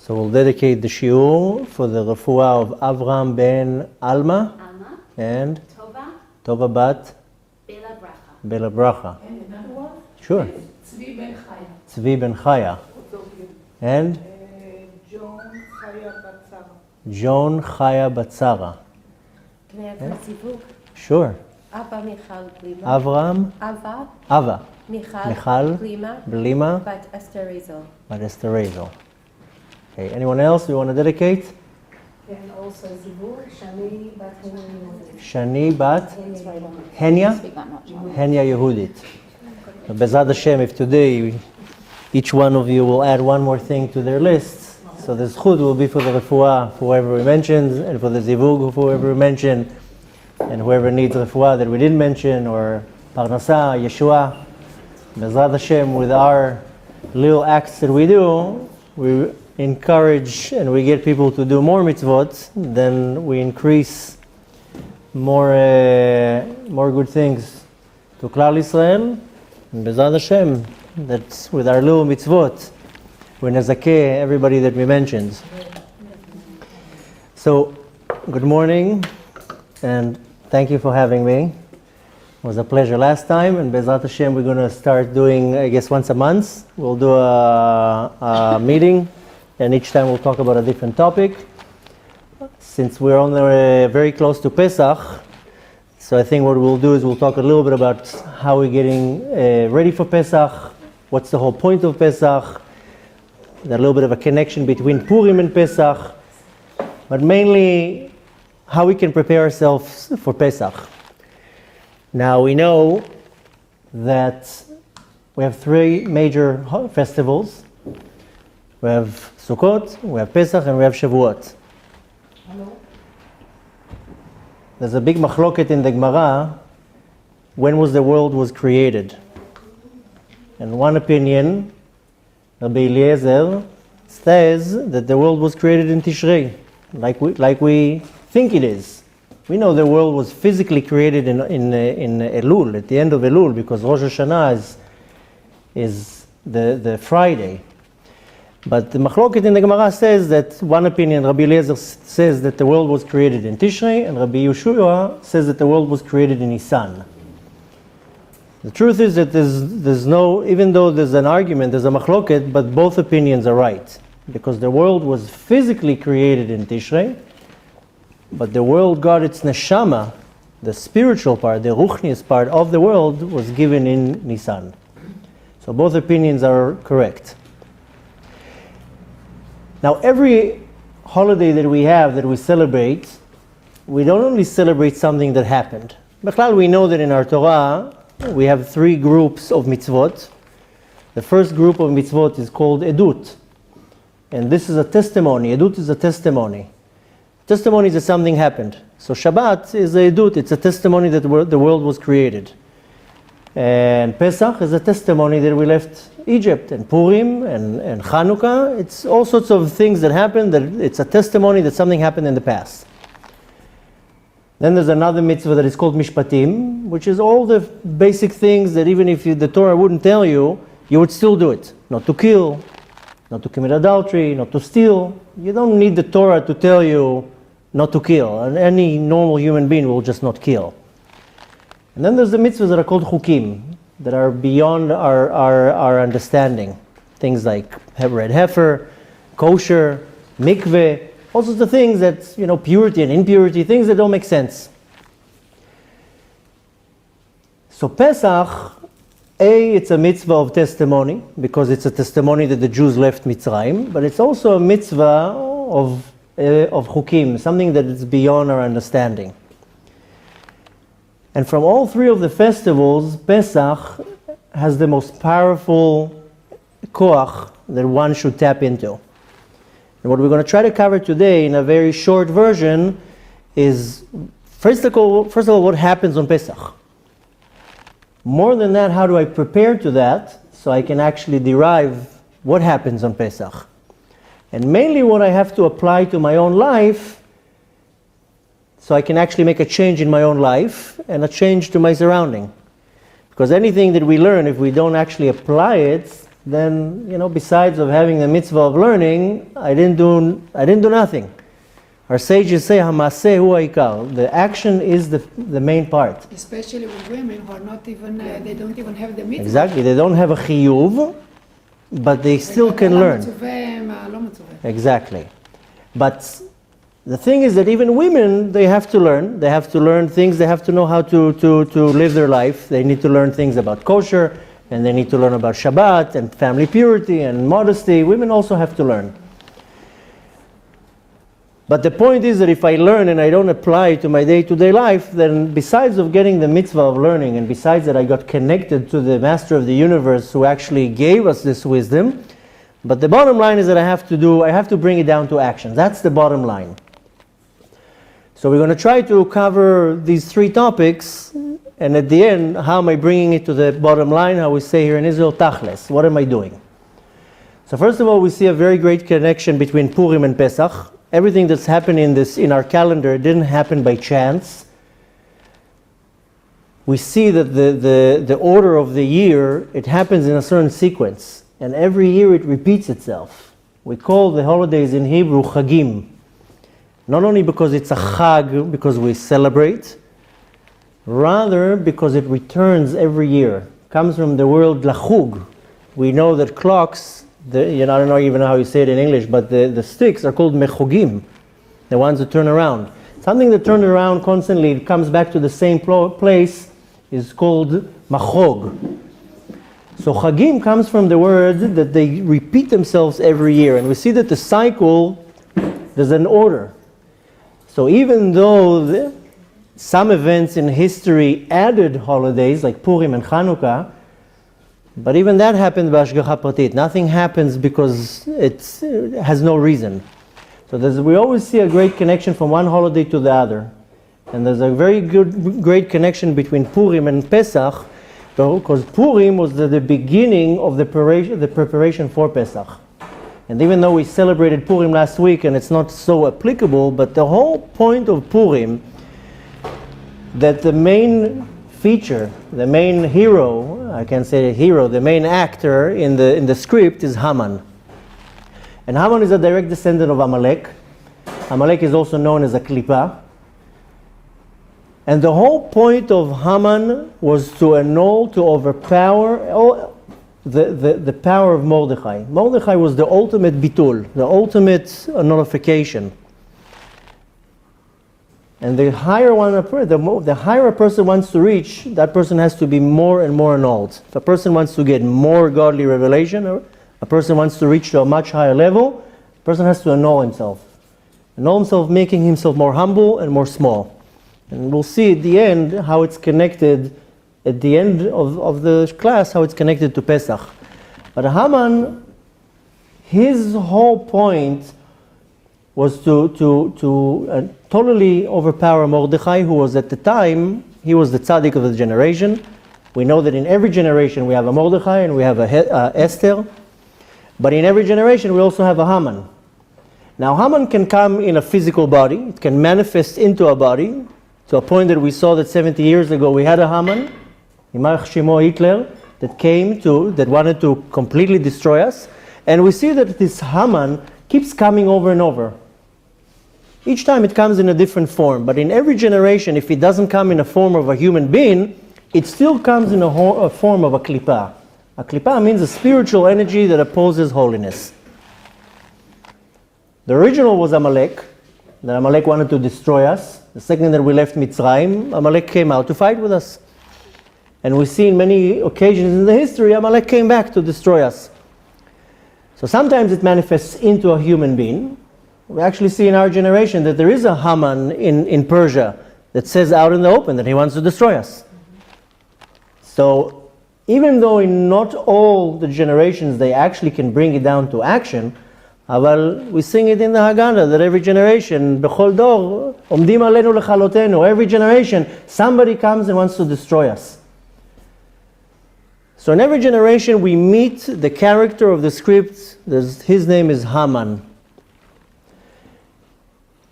So we'll dedicate the shiur for the refuah of Avram ben Alma and Tova bat Bela Bracha. And another one? Sure. Tzvi ben Chaya. Tzvi ben Chaya. And John Chaya Batzara. John Chaya Batzara. Can I have a zivug? Sure. Abba Michal Blima. Avram Ava Michal Blima. Blima Bat Esther Rizal. bat Esther Rezel. Okay, anyone else we want to dedicate? And also Zibur, Shani Bat Henya. Shani bat Henya Yehudit. Bezrat Hashem, if today each one of you will add one more thing to their list, so the zchut will be for the refuah, for whoever we mentioned, and for the zivug, for whoever we mentioned, and whoever needs refuah that we didn't mention, or parnasa, Yeshua. Bezrat Hashem, with our little acts that we do, we encourage and we get people to do more mitzvot, then we increase more good things to Klal Yisrael. And Bezrat Hashem, that's with our little mitzvot, we nezakeh everybody that we mentioned. So, good morning, and thank you for having me. It was a pleasure last time, and Bezrat Hashem, we're going to start doing, I guess, once a month. We'll do a meeting, and each time we'll talk about a different topic. Since we're on the very close to Pesach, so I think what we'll do is we'll talk a little bit about how we're getting ready for Pesach, what's the whole point of Pesach, a little bit of a connection between Purim and Pesach, but mainly how we can prepare ourselves for Pesach. Now we know that we have three major festivals. We have Sukkot, we have Pesach, and we have Shavuot. There's a big machloket in the Gemara, when was the world was created? And one opinion, Rabbi Eliezer, says that the world was created in Tishrei, like we think it is. We know the world was physically created in Elul, at the end of Elul, because Rosh Hashanah is the Friday. But the machloket in the Gemara says that one opinion, Rabbi Eliezer says that the world was created in Tishrei, and Rabbi Yeshua says that the world was created in Nissan. The truth is that there's no, even though there's an argument, there's a machloket, but both opinions are right. Because the world was physically created in Tishrei, but the world got its neshama, the spiritual part, the ruchnius part of the world, was given in Nissan. So both opinions are correct. Now every holiday that we have, that we celebrate, we don't only celebrate something that happened. Bechlal, we know that in our Torah, we have three groups of mitzvot. The first group of mitzvot is called edut. And this is a testimony. Edut is a testimony. Testimony is that something happened. So Shabbat is a edut. It's a testimony that the world was created. And Pesach is a testimony that we left Egypt, and Purim and Chanukah. It's all sorts of things that happened, that it's a testimony that something happened in the past. Then there's another mitzvah that is called Mishpatim, which is all the basic things that even if the Torah wouldn't tell you, you would still do it. Not to kill, not to commit adultery, not to steal. You don't need the Torah to tell you not to kill. And any normal human being will just not kill. And then there's the mitzvahs that are called chukim, that are beyond our understanding. Things like red heifer, kosher, mikveh, all sorts of things that, purity and impurity, things that don't make sense. So Pesach, it's a mitzvah of testimony, because it's a testimony that the Jews left Mitzrayim, but it's also a mitzvah of chukim, something that is beyond our understanding. And from all three of the festivals, Pesach has the most powerful koach that one should tap into. And what we're going to try to cover today in a very short version is, first of all, what happens on Pesach. More than that, how do I prepare to that so I can actually derive what happens on Pesach? And mainly what I have to apply to my own life so I can actually make a change in my own life and a change to my surrounding. Because anything that we learn, if we don't actually apply it, then, besides of having the mitzvah of learning, I didn't do nothing. Our sages say, "Hamaseh hu ha'ikar." The action is the main part. Especially with women who are not even, they don't even have the mitzvah. Exactly, they don't have a chiyuv, but they still can learn. Exactly. But the thing is that even women, they have to learn. They have to learn things. They have to know how to live their life. They need to learn things about kosher, and they need to learn about Shabbat and family purity and modesty. Women also have to learn. But the point is that if I learn and I don't apply it to my day-to-day life, then besides of getting the mitzvah of learning, and besides that I got connected to the master of the universe who actually gave us this wisdom, but the bottom line is that I have to bring it down to action. That's the bottom line. So we're going to try to cover these three topics, and at the end, how am I bringing it to the bottom line? How we say here in Israel, tachles. What am I doing? So first of all, we see a very great connection between Purim and Pesach. Everything that's happening in our calendar didn't happen by chance. We see that the order of the year, it happens in a certain sequence. And every year it repeats itself. We call the holidays in Hebrew chagim. Not only because it's a chag, because we celebrate, rather because it returns every year. It comes from the word lachug. We know that clocks, I don't know even how you say it in English, but the sticks are called mechugim, the ones that turn around. Something that turns around constantly, it comes back to the same place, is called machog. So chagim comes from the word that they repeat themselves every year, and we see that the cycle, there's an order. So even though some events in history added holidays like Purim and Chanukah, but even that happened b'hashgacha pratit. Nothing happens because it has no reason. So we always see a great connection from one holiday to the other. And there's a great connection between Purim and Pesach, because Purim was the beginning of the preparation for Pesach. And even though we celebrated Purim last week and it's not so applicable, but the whole point of Purim, that the main feature, the main hero, I can't say the hero, the main actor in the script is Haman. And Haman is a direct descendant of Amalek. Amalek is also known as a klipot. And the whole point of Haman was to annul, to overpower the power of Mordechai. Mordechai was the ultimate bitul, the ultimate nullification. And the higher a person wants to reach, that person has to be more and more annulled. If a person wants to get more godly revelation, or a person wants to reach to a much higher level, the person has to annul himself. Annul himself, making himself more humble and more small. And we'll see at the end how it's connected, at the end of the class, how it's connected to Pesach. But Haman, his whole point was to totally overpower Mordechai, who was at the time, he was the tzaddik of the generation. We know that in every generation we have a Mordechai and we have a Esther. But in every generation we also have a Haman. Now Haman can come in a physical body, it can manifest into a body, to a point that we saw that 70 years ago we had a Haman, Yimarach Shemo Hitler, that wanted to completely destroy us. And we see that this Haman keeps coming over and over. Each time it comes in a different form, but in every generation, if it doesn't come in a form of a human being, it still comes in a form of a klipah. A klipah means a spiritual energy that opposes holiness. The original was Amalek, that Amalek wanted to destroy us. The second that we left Mitzrayim, Amalek came out to fight with us. And we see in many occasions in the history, Amalek came back to destroy us. So sometimes it manifests into a human being. We actually see in our generation that there is a Haman in Persia that says out in the open that he wants to destroy us. So even though in not all the generations they actually can bring it down to action, אבל we sing it in the Haggadah that every generation, בכל דור, עומדים עלינו לכלותנו, every generation, somebody comes and wants to destroy us. So in every generation we meet the character of the script, his name is Haman.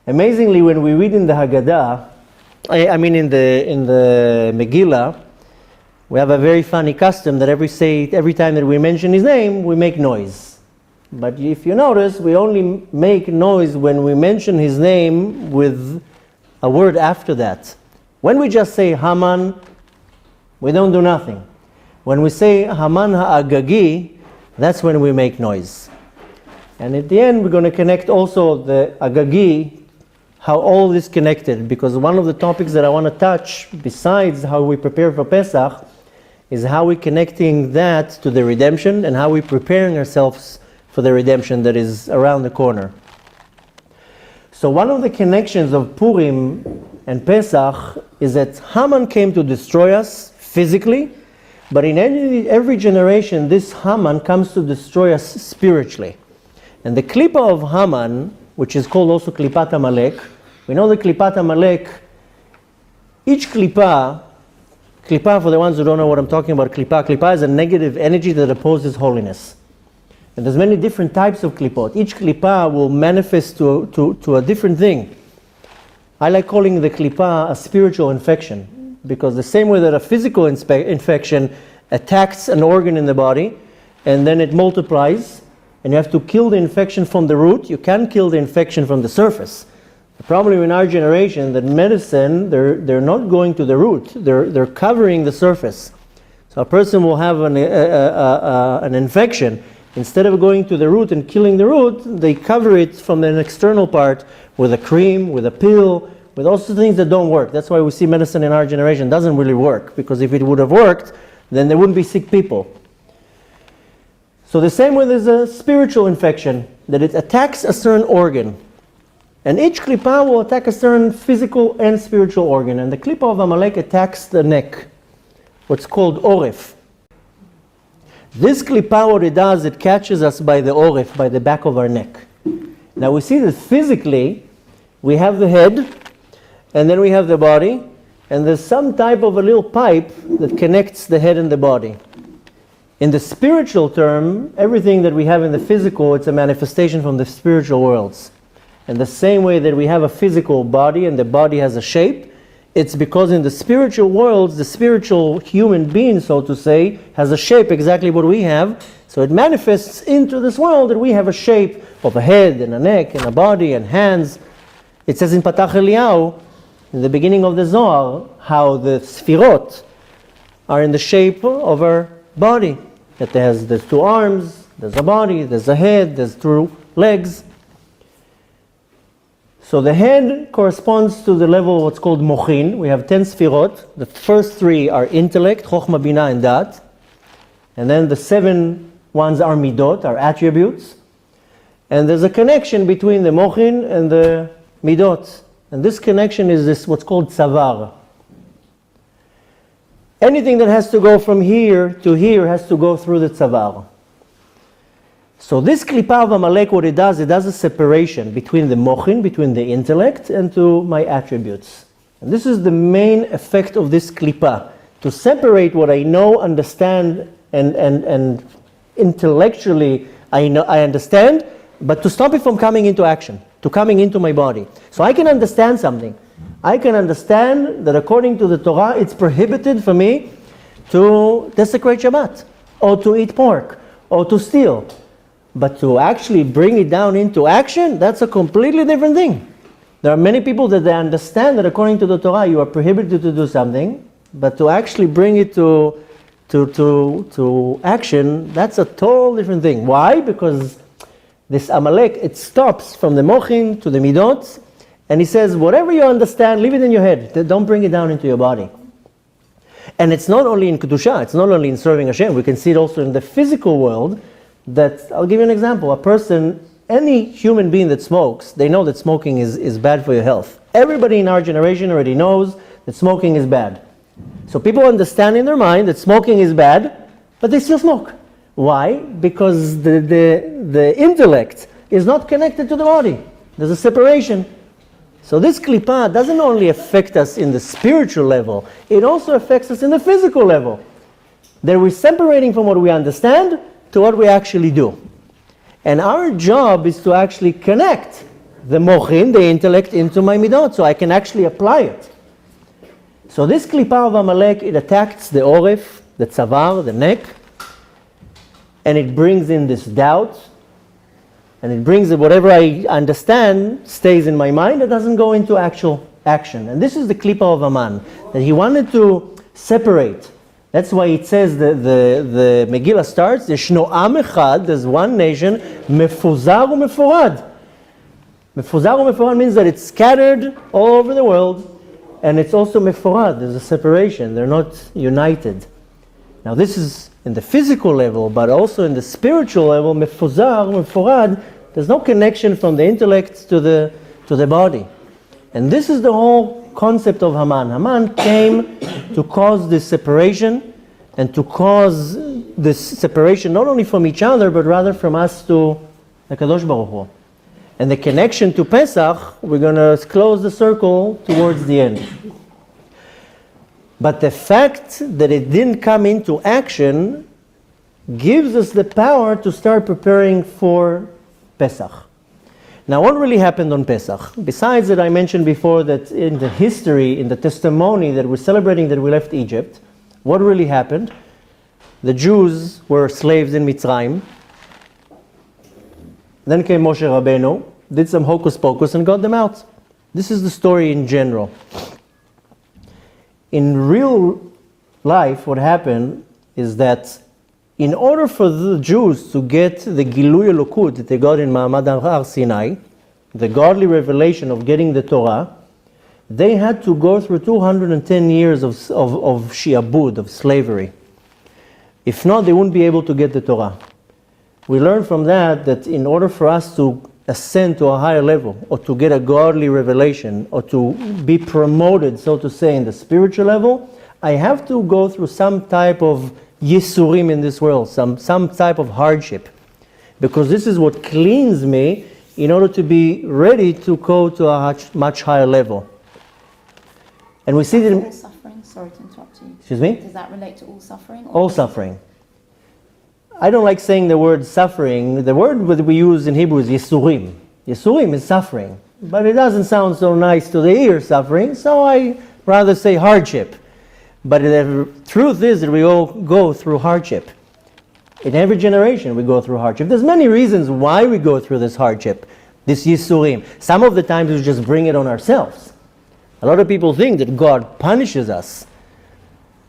Amazingly, when we read in the Haggadah, in the Megillah, We have a very funny custom that every time that we mention his name, we make noise. But if you notice, we only make noise when we mention his name with a word after that. When we just say Haman, we don't do nothing. When we say Haman ha'agagi, that's when we make noise. And at the end, we're going to connect also the agagi, how all this connected, because one of the topics that I want to touch, besides how we prepare for Pesach, is how we're connecting that to the redemption and how we're preparing ourselves for the redemption that is around the corner. So one of the connections of Purim and Pesach is that Haman came to destroy us physically, but in every generation, this Haman comes to destroy us spiritually. And the klipot of Haman, which is called also klipat Amalek, we know the klipat Amalek, each klipa, for the ones who don't know what I'm talking about, klipa is a negative energy that opposes holiness. And there's many different types of klipot. Each klipa will manifest to a different thing. I like calling the klipa a spiritual infection, because the same way that a physical infection attacks an organ in the body, and then it multiplies, and you have to kill the infection from the root, you can't kill the infection from the surface. The problem in our generation that medicine, they're not going to the root, they're covering the surface. So a person will have an infection. Instead of going to the root and killing the root, they cover it from an external part with a cream, with a pill, with all sorts of things that don't work. That's why we see medicine in our generation doesn't really work, because if it would have worked, then there wouldn't be sick people. So the same way there's a spiritual infection, that it attacks a certain organ. And each klipa will attack a certain physical and spiritual organ. And the klipot of Amalek attacks the neck, what's called oref. This klipa, what it does, it catches us by the oref, by the back of our neck. Now we see that physically, we have the head, and then we have the body, and there's some type of a little pipe that connects the head and the body. In the spiritual term, everything that we have in the physical, it's a manifestation from the spiritual worlds. And the same way that we have a physical body and the body has a shape, it's because in the spiritual worlds, the spiritual human being, so to say, has a shape exactly what we have. So it manifests into this world that we have a shape of a head and a neck and a body and hands. It says in Patach Eliyahu, in the beginning of the Zohar, how the sfirot are in the shape of our body. That there's two arms, there's a body, there's a head, there's two legs. So the head corresponds to the level of what's called mochin. We have 10 sfirot. The first 3 are intellect, chokhmah, bina, and dat. And then the 7 ones are midot, are attributes. And there's a connection between the mochin and the midot. And this connection is this what's called tzavar. Anything that has to go from here to here has to go through the tzavar. So this klipa of Amalek, what it does a separation between the mochin, between the intellect, and to my attributes. And this is the main effect of this klipa, to separate what I know, understand, and intellectually I understand, but to stop it from coming into action, to coming into my body. So I can understand something. I can understand that according to the Torah, it's prohibited for me to desecrate Shabbat, or to eat pork, or to steal. But to actually bring it down into action, that's a completely different thing. There are many people that they understand that according to the Torah, you are prohibited to do something, but to actually bring it to action, that's a total different thing. Why? Because this Amalek, it stops from the mochin to the midot, and he says, whatever you understand, leave it in your head. Don't bring it down into your body. And it's not only in Kedusha, it's not only in serving Hashem. We can see it also in the physical world. That, I'll give you an example. A person, any human being that smokes, they know that smoking is bad for your health. Everybody in our generation already knows that smoking is bad. So people understand in their mind that smoking is bad, but they still smoke. Why? Because the intellect is not connected to the body. There's a separation. So this klipa doesn't only affect us in the spiritual level, it also affects us in the physical level. That we're separating from what we understand to what we actually do. And our job is to actually connect the mochin, the intellect, into my midot, so I can actually apply it. So this klipot of Amalek, it attacks the oref, the tzavar, the neck, and it brings in this doubt, and it brings that whatever I understand stays in my mind, it doesn't go into actual action. And this is the klipot of Haman, that he wanted to separate. That's why it says the Megillah starts, Yeshno am echad, there's one nation, mefuzar u'meforad. Mefuzar u'meforad means that it's scattered all over the world, and it's also meforad, there's a separation, they're not united. Now this is in the physical level, but also in the spiritual level, mefuzar, meforad, there's no connection from the intellect to the body. And this is the whole concept of Haman. Haman came to cause this separation, and to cause this separation not only from each other, but rather from us to the Kadosh Baruch Hu. And the connection to Pesach, we're going to close the circle towards the end. But the fact that it didn't come into action gives us the power to start preparing for Pesach. Now, what really happened on Pesach? Besides that, I mentioned before that in the history, in the testimony that we're celebrating that we left Egypt, what really happened? The Jews were slaves in Mitzrayim. Then came Moshe Rabbeinu, did some hocus pocus and got them out. This is the story in general. In real life, what happened is that in order for the Jews to get the Gilui Elokut that they got in Ma'amad Har Sinai, the godly revelation of getting the Torah, they had to go through 210 years of shi'abud, of slavery. If not, they wouldn't be able to get the Torah. We learn from that in order for us to ascend to a higher level, or to get a godly revelation, or to be promoted, so to say, in the spiritual level, I have to go through some type of yisurim in this world, some type of hardship. Because this is what cleans me in order to be ready to go to a much higher level. And we see that all suffering? Sorry to interrupt you. Excuse me? Does that relate to all suffering? All suffering. I don't like saying the word suffering. The word that we use in Hebrew is yisurim. Yisurim is suffering. But it doesn't sound so nice to the ear, suffering, so I rather say hardship. But the truth is that we all go through hardship. In every generation we go through hardship. There's many reasons why we go through this hardship, this yisurim. Some of the times we just bring it on ourselves. A lot of people think that God punishes us.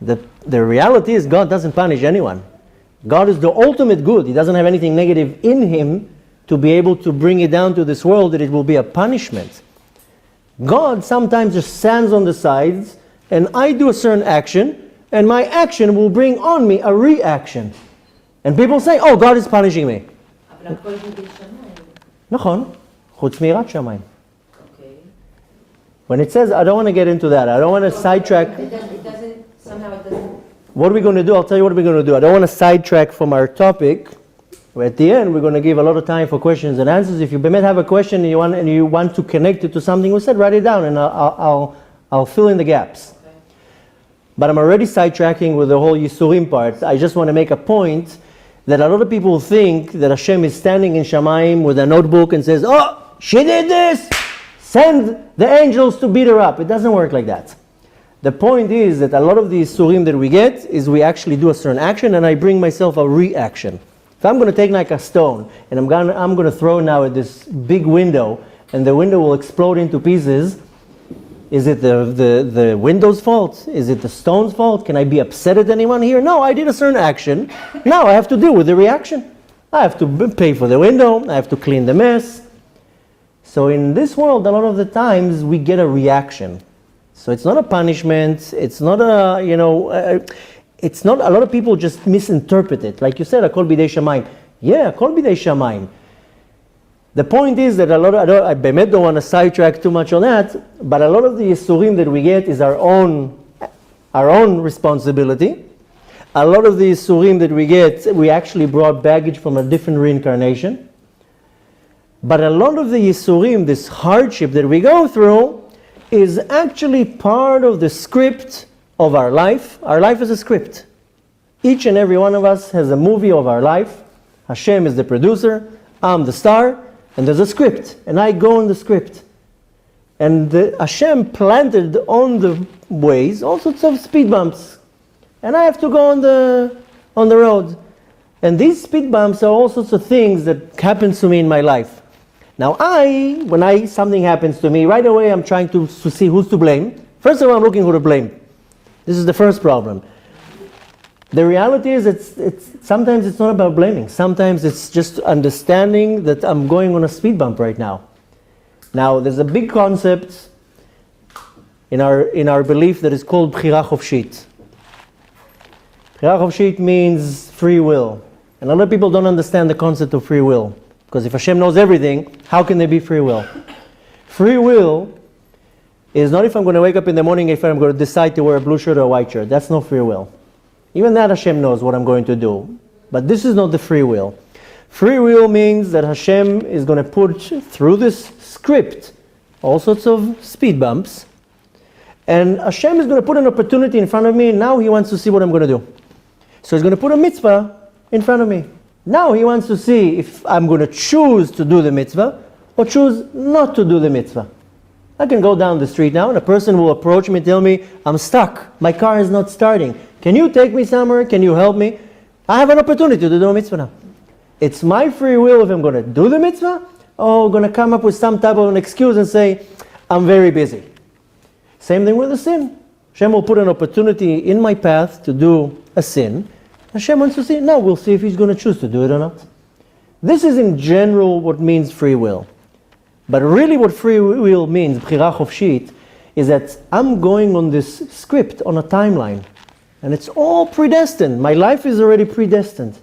The reality is God doesn't punish anyone. God is the ultimate good. He doesn't have anything negative in him to be able to bring it down to this world that it will be a punishment. God sometimes just stands on the sides, and I do a certain action, and my action will bring on me a reaction. And people say, oh, God is punishing me. אבל הכל בידי שמיים. נכון, חוץ מיראת שמיים. Okay. When it says, I don't want to get into that. I don't want to sidetrack. It doesn't, somehow it doesn't. What are we going to do? I'll tell you what we're going to do. I don't want to sidetrack from our topic. At the end, we're going to give a lot of time for questions and answers. If you have a question and you want to connect it to something we said, write it down and I'll fill in the gaps. Okay. But I'm already sidetracking with the whole Yisurim part. I just want to make a point that a lot of people think that Hashem is standing in Shamayim with a notebook and says, oh, she did this! Send the angels to beat her up. It doesn't work like that. The point is that a lot of the Yisurim that we get is we actually do a certain action and I bring myself a reaction. If I'm going to take like a stone and I'm going to throw now at this big window and the window will explode into pieces, is it the window's fault? Is it the stone's fault? Can I be upset at anyone here? No, I did a certain action. Now I have to deal with the reaction. I have to pay for the window. I have to clean the mess. So in this world, a lot of the times we get a reaction. So it's not a punishment. It's not it's not, a lot of people just misinterpret it. Like you said, Akol bidei shamayim. Yeah, Akol bidei shamayim. The point is that I bemet don't want to sidetrack too much on that, but a lot of the Yisurim that we get is our own responsibility. A lot of the Yisurim that we get, we actually brought baggage from a different reincarnation. But a lot of the Yisurim, this hardship that we go through, is actually part of the script of our life. Our life is a script. Each and every one of us has a movie of our life. Hashem is the producer, I'm the star, and there's a script, and I go in the script. And Hashem planted on the ways all sorts of speed bumps. And I have to go on the road. And these speed bumps are all sorts of things that happen to me in my life. Now when something happens to me, right away I'm trying to see who's to blame. First of all, I'm looking who to blame. This is the first problem. The reality is sometimes it's not about blaming. Sometimes it's just understanding that I'm going on a speed bump right now. Now, there's a big concept in our belief that is called Bchira Chofshit. Bchira Chofshit means free will. And a lot of people don't understand the concept of free will. Because if Hashem knows everything, how can there be free will? Free will is not if I'm going to wake up in the morning, if I'm going to decide to wear a blue shirt or a white shirt. That's not free will. Even that Hashem knows what I'm going to do. But this is not the free will. Free will means that Hashem is going to put through this script all sorts of speed bumps. And Hashem is going to put an opportunity in front of me, and now He wants to see what I'm going to do. So He's going to put a mitzvah in front of me. Now He wants to see if I'm going to choose to do the mitzvah or choose not to do the mitzvah. I can go down the street now and a person will approach me and tell me, I'm stuck, my car is not starting. Can you take me somewhere? Can you help me? I have an opportunity to do a mitzvah now. It's my free will if I'm going to do the mitzvah or I'm going to come up with some type of an excuse and say, I'm very busy. Same thing with the sin. Hashem will put an opportunity in my path to do a sin. Hashem wants to see, now we'll see if He's going to choose to do it or not. This is in general what means free will. But really what free will means, Bchira Chofshit, is that I'm going on this script, on a timeline. And it's all predestined. My life is already predestined.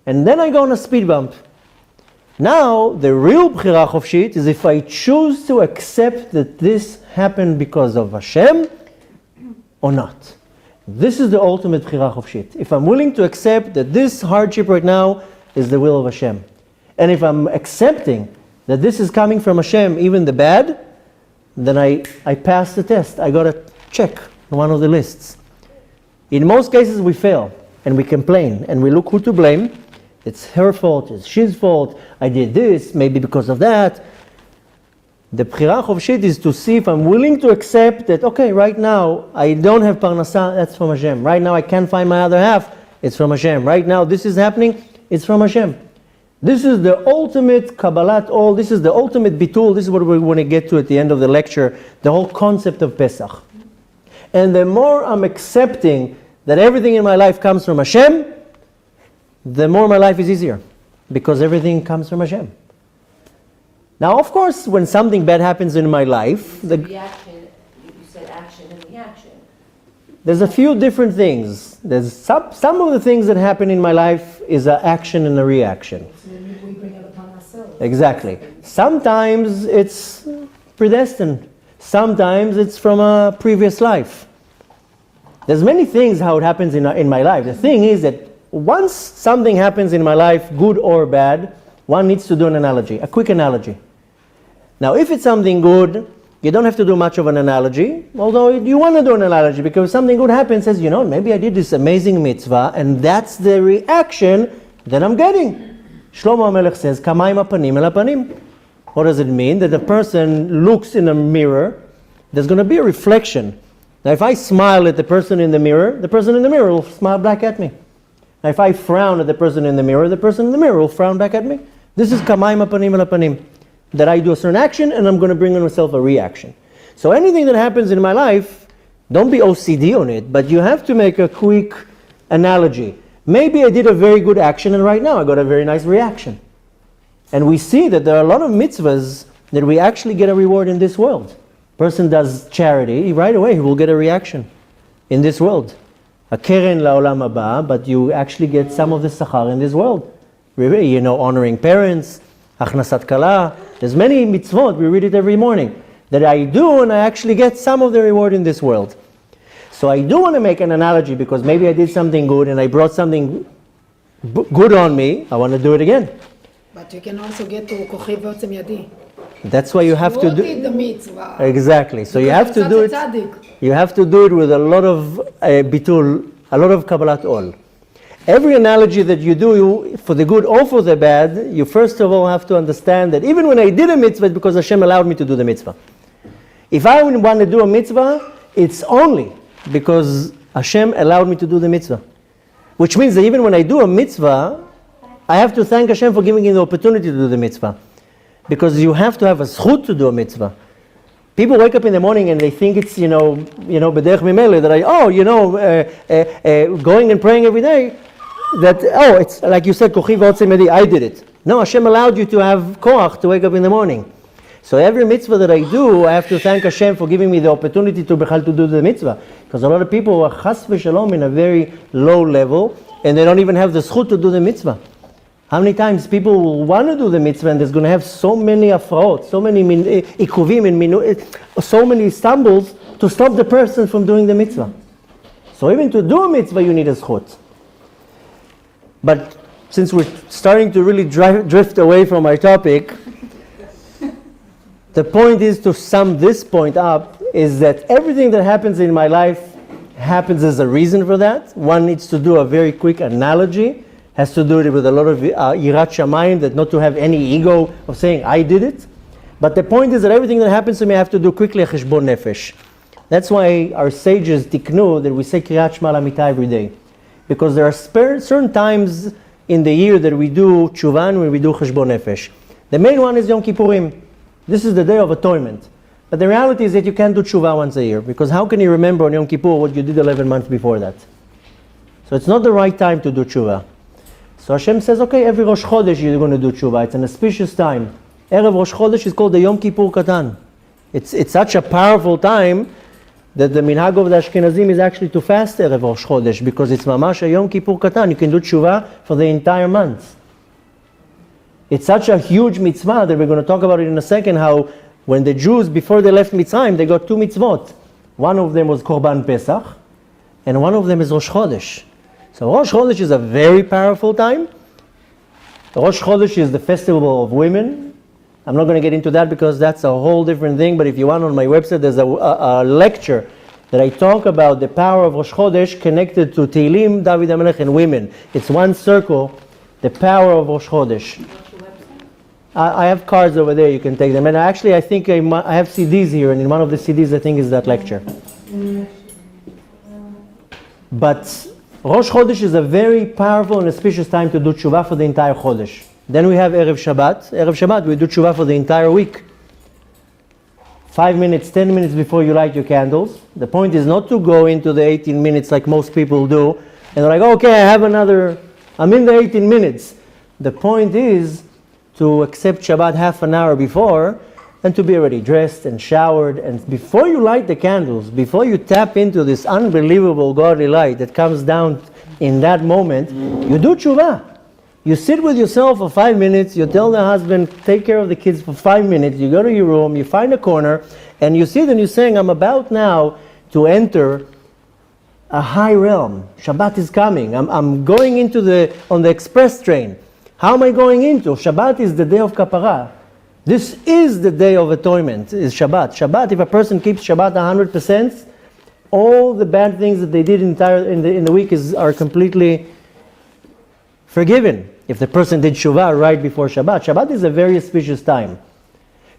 And then I go on a speed bump. Now, the real Bchira Chofshit is if I choose to accept that this happened because of Hashem or not. This is the ultimate Bchira Chofshit. If I'm willing to accept that this hardship right now is the will of Hashem. And if I'm accepting that this is coming from Hashem, even the bad, then I pass the test. I got a check on one of the lists. In most cases we fail and we complain and we look who to blame. It's her fault, it's his fault, I did this, maybe because of that. The Bchira Chofshit is to see if I'm willing to accept that, okay, right now I don't have parnasa, that's from Hashem. Right now I can't find my other half, it's from Hashem. Right now this is happening, it's from Hashem. This is the ultimate Kabbalah, this is the ultimate bitul, this is what we want to get to at the end of the lecture, the whole concept of Pesach. And the more I'm accepting that everything in my life comes from Hashem, the more my life is easier, because everything comes from Hashem. Now, of course, when something bad happens in my life, the reaction, you said action and reaction. There's a few different things. There's some of the things that happen in my life is an action and a reaction. We bring it upon ourselves. Exactly. Sometimes it's predestined. Sometimes it's from a previous life. There's many things how it happens in my life. The thing is that once something happens in my life, good or bad, one needs to do an analogy, a quick analogy. Now, if it's something good, you don't have to do much of an analogy, although you want to do an analogy, because something good happens, says, maybe I did this amazing mitzvah, and that's the reaction that I'm getting. Shlomo HaMelech says, Kamayim hapanim el hapanim. What does it mean? That the person looks in a mirror, there's going to be a reflection. Now, if I smile at the person in the mirror will smile back at me. Now, if I frown at the person in the mirror will frown back at me. This is Kamayim hapanim el hapanim. That I do a certain action and I'm going to bring on myself a reaction. So anything that happens in my life, don't be OCD on it, but you have to make a quick analogy. Maybe I did a very good action and right now I got a very nice reaction. And we see that there are a lot of mitzvahs that we actually get a reward in this world. Person does charity, right away he will get a reaction in this world. A keren la'olam haba, but you actually get some of the sachar in this world. Honoring parents, achnasat kala. There's many mitzvot, we read it every morning, that I do and I actually get some of the reward in this world. So I do want to make an analogy because maybe I did something good and I brought something good on me, I want to do it again. But you can also get to kochi v'otzem yadi. That's why you have to do the mitzvah. Exactly. So you have to do it. You have to do it with a lot of bitul, a lot of kabbalat ol. Every analogy that you do, for the good or for the bad, you first of all have to understand that even when I did a mitzvah, it's because Hashem allowed me to do the mitzvah. If I want to do a mitzvah, it's only because Hashem allowed me to do the mitzvah. Which means that even when I do a mitzvah, I have to thank Hashem for giving me the opportunity to do the mitzvah. Because you have to have a zchut to do a mitzvah. People wake up in the morning and they think it's, b'derech mimele, that going and praying every day, that, it's like you said, kochi v'otzei medi, I did it. No, Hashem allowed you to have koach to wake up in the morning. So every mitzvah that I do, I have to thank Hashem for giving me the opportunity to do the mitzvah. Because a lot of people are chas v'shalom in a very low level, and they don't even have the zchut to do the mitzvah. How many times people will want to do the mitzvah and there's going to have so many afraot, so many ikuvim and so many stumbles to stop the person from doing the mitzvah. So even to do a mitzvah you need a zchut. But since we're starting to really drift away from our topic, the point is to sum this point up is that everything that happens in my life happens as a reason for that. One needs to do a very quick analogy. Has to do it with a lot of yirat shamayim, that not to have any ego of saying I did it. But the point is that everything that happens to me I have to do quickly a cheshbon nefesh. That's why our sages tiknu that we say kriyat shema lamita every day. Because there are certain times in the year that we do tshuva and when we do cheshbon nefesh. The main one is Yom Kippurim. This is the day of atonement. But the reality is that you can't do tshuva once a year. Because how can you remember on Yom Kippur what you did 11 months before that? So it's not the right time to do tshuva. So Hashem says, okay, every Rosh Chodesh you're going to do tshuva. It's an auspicious time. Erev Rosh Chodesh is called the Yom Kippur Katan. It's such a powerful time that the minhag of the Ashkenazim is actually to fast Erev Rosh Chodesh, because it's mamash a Yom Kippur Katan. You can do tshuva for the entire month. It's such a huge mitzvah that we're going to talk about it in a second, how when the Jews, before they left Mitzrayim, they got two mitzvot. One of them was Korban Pesach, and one of them is Rosh Chodesh. So Rosh Chodesh is a very powerful time. Rosh Chodesh is the festival of women. I'm not going to get into that because that's a whole different thing, but if you want, on my website there's a lecture that I talk about the power of Rosh Chodesh connected to Tehillim, David HaMelech, and women. It's one circle, the power of Rosh Chodesh. I have cards over there, you can take them. And actually I think I have CDs here, and in one of the CDs I think is that lecture. But Rosh Chodesh is a very powerful and auspicious time to do tshuva for the entire Chodesh. Then we have Erev Shabbat. Erev Shabbat, we do tshuva for the entire week. 5 minutes, 10 minutes before you light your candles. The point is not to go into the 18 minutes like most people do, and they're like, okay, I'm in the 18 minutes. The point is to accept Shabbat half an hour before, and to be already dressed and showered, and before you light the candles, before you tap into this unbelievable godly light that comes down in that moment, you do tshuva. You sit with yourself for 5 minutes, you tell the husband, take care of the kids for 5 minutes, you go to your room, you find a corner, and you sit and you're saying, I'm about now to enter a high realm. Shabbat is coming. I'm going on the express train. How am I going into? Shabbat is the day of kapara. This is the day of atonement, is Shabbat. Shabbat, if a person keeps Shabbat 100%, all the bad things that they did in the week are completely forgiven. If the person did Shuvah right before Shabbat. Shabbat is a very auspicious time.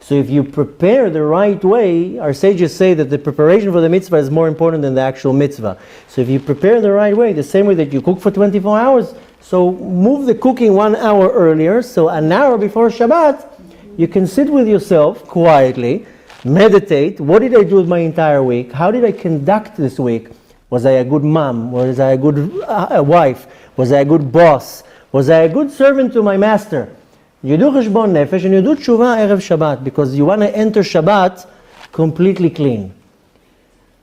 So if you prepare the right way, our sages say that the preparation for the mitzvah is more important than the actual mitzvah. So if you prepare the right way, the same way that you cook for 24 hours, so move the cooking 1 hour earlier, so an hour before Shabbat, you can sit with yourself quietly, meditate. What did I do with my entire week? How did I conduct this week? Was I a good mom? Was I a good wife? Was I a good boss? Was I a good servant to my master? You do cheshbon nefesh and you do tshuva erev Shabbat, because you want to enter Shabbat completely clean.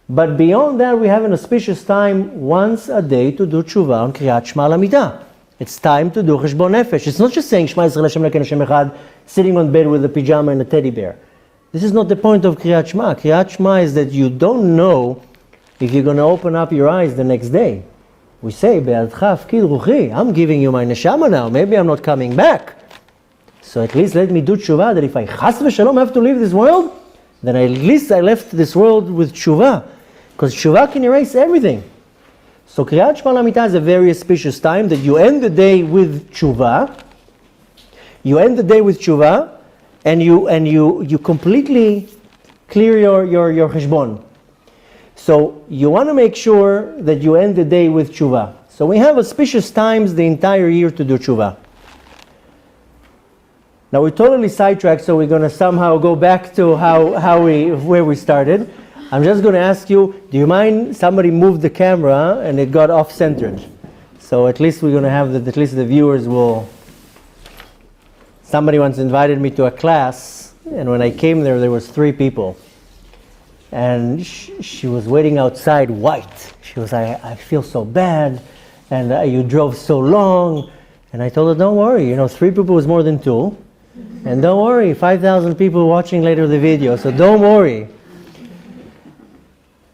But beyond that, we have an auspicious time once a day to do tshuva on kriyat shema lamida. It's time to do cheshbon nefesh. It's not just saying Shema Yisrael Hashem Elokeinu Hashem Echad, sitting on bed with a pajama and a teddy bear. This is not the point of kriyat shema. Kriyat shema is that you don't know if you're going to open up your eyes the next day. We say, Be'adcha afkid ruchi, I'm giving you my neshama now. Maybe I'm not coming back. So at least let me do tshuva, that if I chas v'shalom have to leave this world, then at least I left this world with tshuva. Because tshuva can erase everything. So Kriyat Shema Lamita is a very auspicious time that you end the day with tshuva. You end the day with tshuva, and you completely clear your cheshbon. So you want to make sure that you end the day with tshuva. So we have auspicious times the entire year to do tshuva. Now we're totally sidetracked, so we're going to somehow go back to where we started. I'm just going to ask you, do you mind somebody moved the camera and it got off-centered? So at least we're going to have at least the viewers will... Somebody once invited me to a class, and when I came there was 3 people. And she was waiting outside white. She was like, I feel so bad, and you drove so long. And I told her, don't worry, 3 people is more than 2. And don't worry, 5,000 people watching later the video, so don't worry.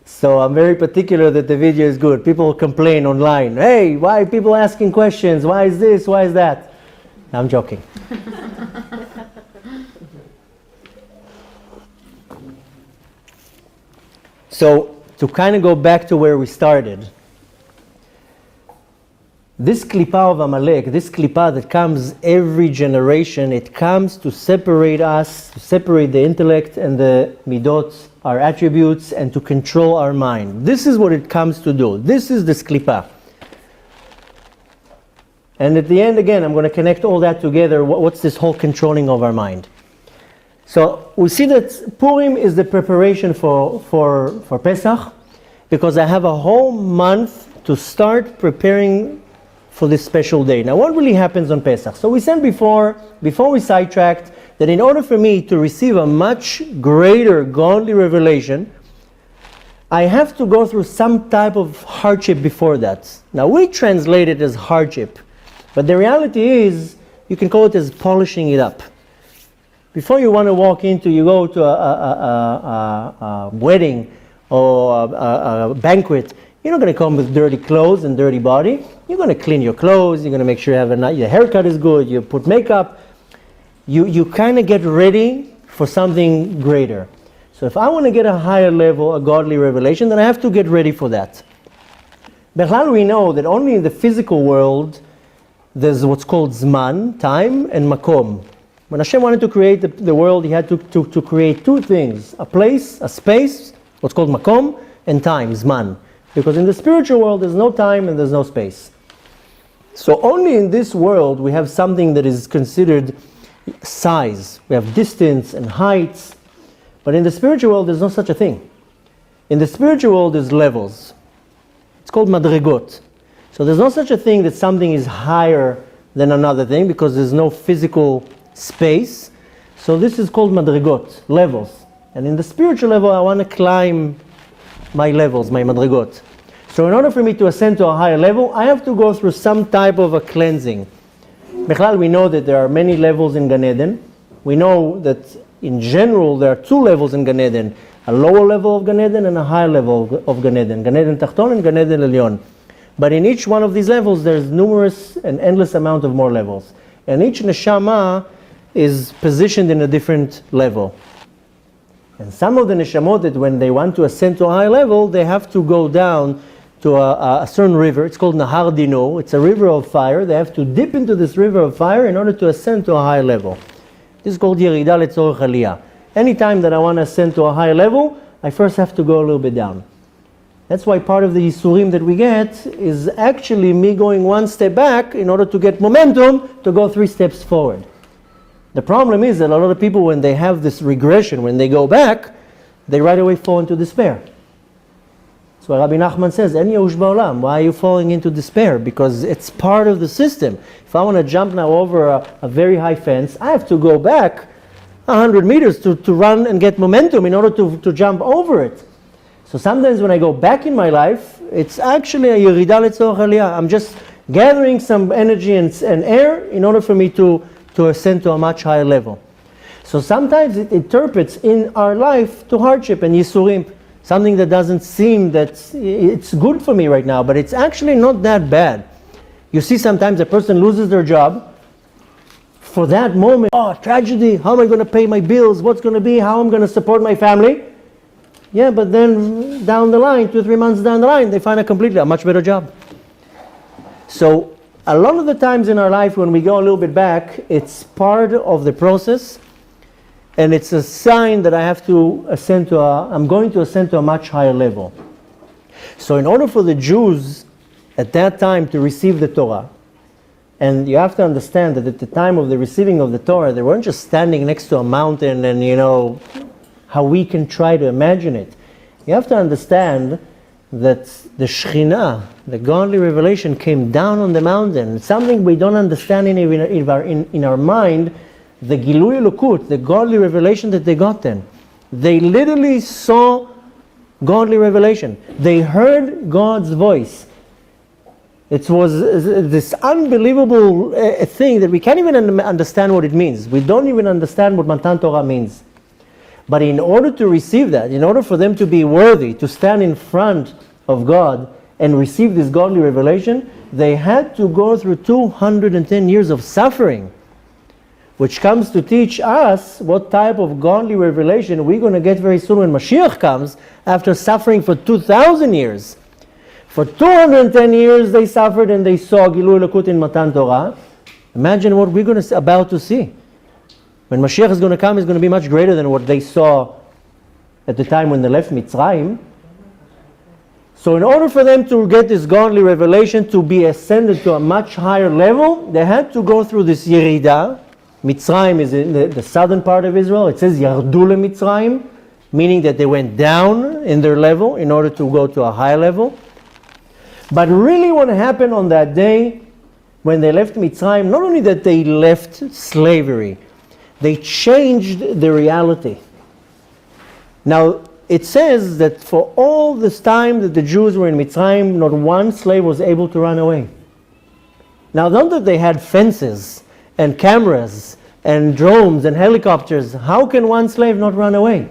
So I'm very particular that the video is good. People complain online, hey, why are people asking questions? Why is this? Why is that? I'm joking. So to kind of go back to where we started, this klipot of Amalek, this klipot that comes every generation, it comes to separate us, to separate the intellect and the midot, our attributes, and to control our mind. This is what it comes to do. This is this klipot. And at the end, again, I'm going to connect all that together. What's this whole controlling of our mind? So we see that Purim is the preparation for Pesach, because I have a whole month to start preparing for this special day. Now, what really happens on Pesach? So we said before we sidetracked, that in order for me to receive a much greater godly revelation, I have to go through some type of hardship before that. Now, we translate it as hardship, but the reality is, you can call it as polishing it up. Before you want to walk into, you go to a wedding or a banquet, you're not going to come with dirty clothes and dirty body. You're going to clean your clothes, you're going to make sure your haircut is good, you put makeup. You kind of get ready for something greater. So if I want to get a higher level, a godly revelation, then I have to get ready for that. Bechlal, we know that only in the physical world there's what's called zman, time, and makom. When Hashem wanted to create the world, He had to create 2 things: a place, a space, what's called makom, and time, zman. Because in the spiritual world there's no time and there's no space. So only in this world we have something that is considered size. We have distance and heights. But in the spiritual world there's no such a thing. In the spiritual world there's levels. It's called madregot. So there's no such a thing that something is higher than another thing, because there's no physical space. So this is called madregot, levels. And in the spiritual level I want to climb my levels, my madregot. So in order for me to ascend to a higher level, I have to go through some type of a cleansing. Bechlal, we know that there are many levels in Gan Eden. We know that in general there are 2 levels in Gan Eden: a lower level of Gan Eden and a higher level of Gan Eden. Gan Eden Tachton and Gan Eden Elyon. But in each one of these levels there's numerous and endless amount of more levels. And each neshama is positioned in a different level. And some of the neshamot, that when they want to ascend to a high level, they have to go down to a certain river. It's called Nahar Dino. It's a river of fire. They have to dip into this river of fire in order to ascend to a high level. This is called Yerida Letzorech Aliyah. Anytime that I want to ascend to a high level, I first have to go a little bit down. That's why part of the Yisurim that we get is actually me going 1 step back in order to get momentum to go 3 steps forward. The problem is that a lot of people, when they have this regression, when they go back, they right away fall into despair. So Rabbi Nachman says, En Yehush Ba'olam, why are you falling into despair? Because it's part of the system. If I want to jump now over a very high fence, I have to go back 100 meters to run and get momentum in order to jump over it. So sometimes when I go back in my life, it's actually a Yerida Letzorech Aliyah. I'm just gathering some energy and air in order for me to ascend to a much higher level. So sometimes it interprets in our life to hardship and Yisurim. Something that doesn't seem that it's good for me right now, but it's actually not that bad. You see, sometimes a person loses their job. For that moment, oh, tragedy, how am I going to pay my bills? What's going to be? How am I going to support my family? Yeah, but then down the line, 2-3 months down the line, they find a much better job. So a lot of the times in our life when we go a little bit back, it's part of the process. and it's a sign that I have to ascend to I'm going to ascend to a much higher level. So in order for the Jews at that time to receive the Torah, and you have to understand that at the time of the receiving of the Torah, they weren't just standing next to a mountain and, how we can try to imagine it. You have to understand that the Shekhinah, the godly revelation, came down on the mountain. It's something we don't understand in our mind, the Gilui Elokut, the godly revelation that they got then. They literally saw godly revelation. They heard God's voice. It was this unbelievable thing that we can't even understand what it means. We don't even understand what Matan Torah means. But in order to receive that, in order for them to be worthy, to stand in front of God and receive this godly revelation, they had to go through 210 years of suffering, which comes to teach us what type of godly revelation we're going to get very soon when Mashiach comes, after suffering for 2,000 years. For 210 years they suffered and they saw Gilui Elokut in Matan Torah. Imagine what we're about to see. When Mashiach is going to come, it's going to be much greater than what they saw at the time when they left Mitzrayim. So in order for them to get this godly revelation, to be ascended to a much higher level, they had to go through this Yerida. Mitzrayim is in the southern part of Israel. It says Yardu leMitzrayim, meaning that they went down in their level in order to go to a higher level. But really what happened on that day when they left Mitzrayim, not only that they left slavery, they changed the reality. Now, it says that for all this time that the Jews were in Mitzrayim, not one slave was able to run away. Now, not that they had fences and cameras and drones and helicopters. How can one slave not run away?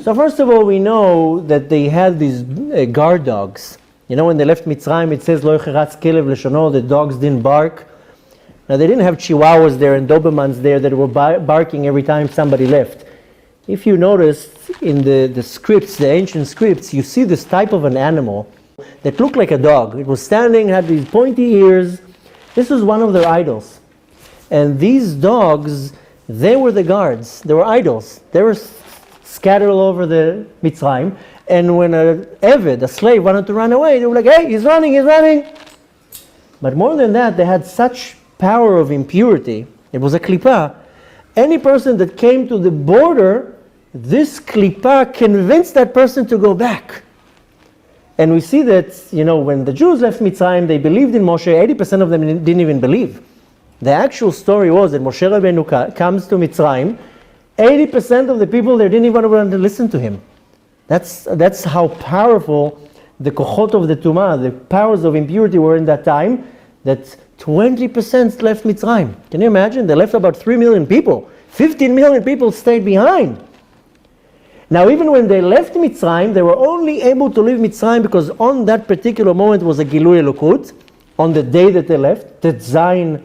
So first of all, we know that they had these guard dogs. When they left Mitzrayim, it says, Lo yecheratz kelev leshono, the dogs didn't bark. Now, they didn't have chihuahuas there and Dobermans there that were barking every time somebody left. If you notice in the scripts, the ancient scripts, you see this type of an animal that looked like a dog. It was standing, had these pointy ears. This was one of their idols. And these dogs, they were the guards. They were idols. They were scattered all over the Mitzrayim. And when an Eved, a slave, wanted to run away, they were like, hey, he's running, he's running. But more than that, they had such power of impurity. It was a klipot. Any person that came to the border, this klipot convinced that person to go back. And we see that, when the Jews left Mitzrayim, they believed in Moshe. 80% of them didn't even believe. The actual story was that Moshe Rabbeinu comes to Mitzrayim. 80% of the people there didn't even want to listen to him. That's how powerful the kochot of the Tumah, the powers of impurity were in that time, that 20% left Mitzrayim. Can you imagine? They left about 3 million people. 15 million people stayed behind. Now, even when they left Mitzrayim, they were only able to leave Mitzrayim because on that particular moment was a Gilui Elokut, on the day that they left, the Zayin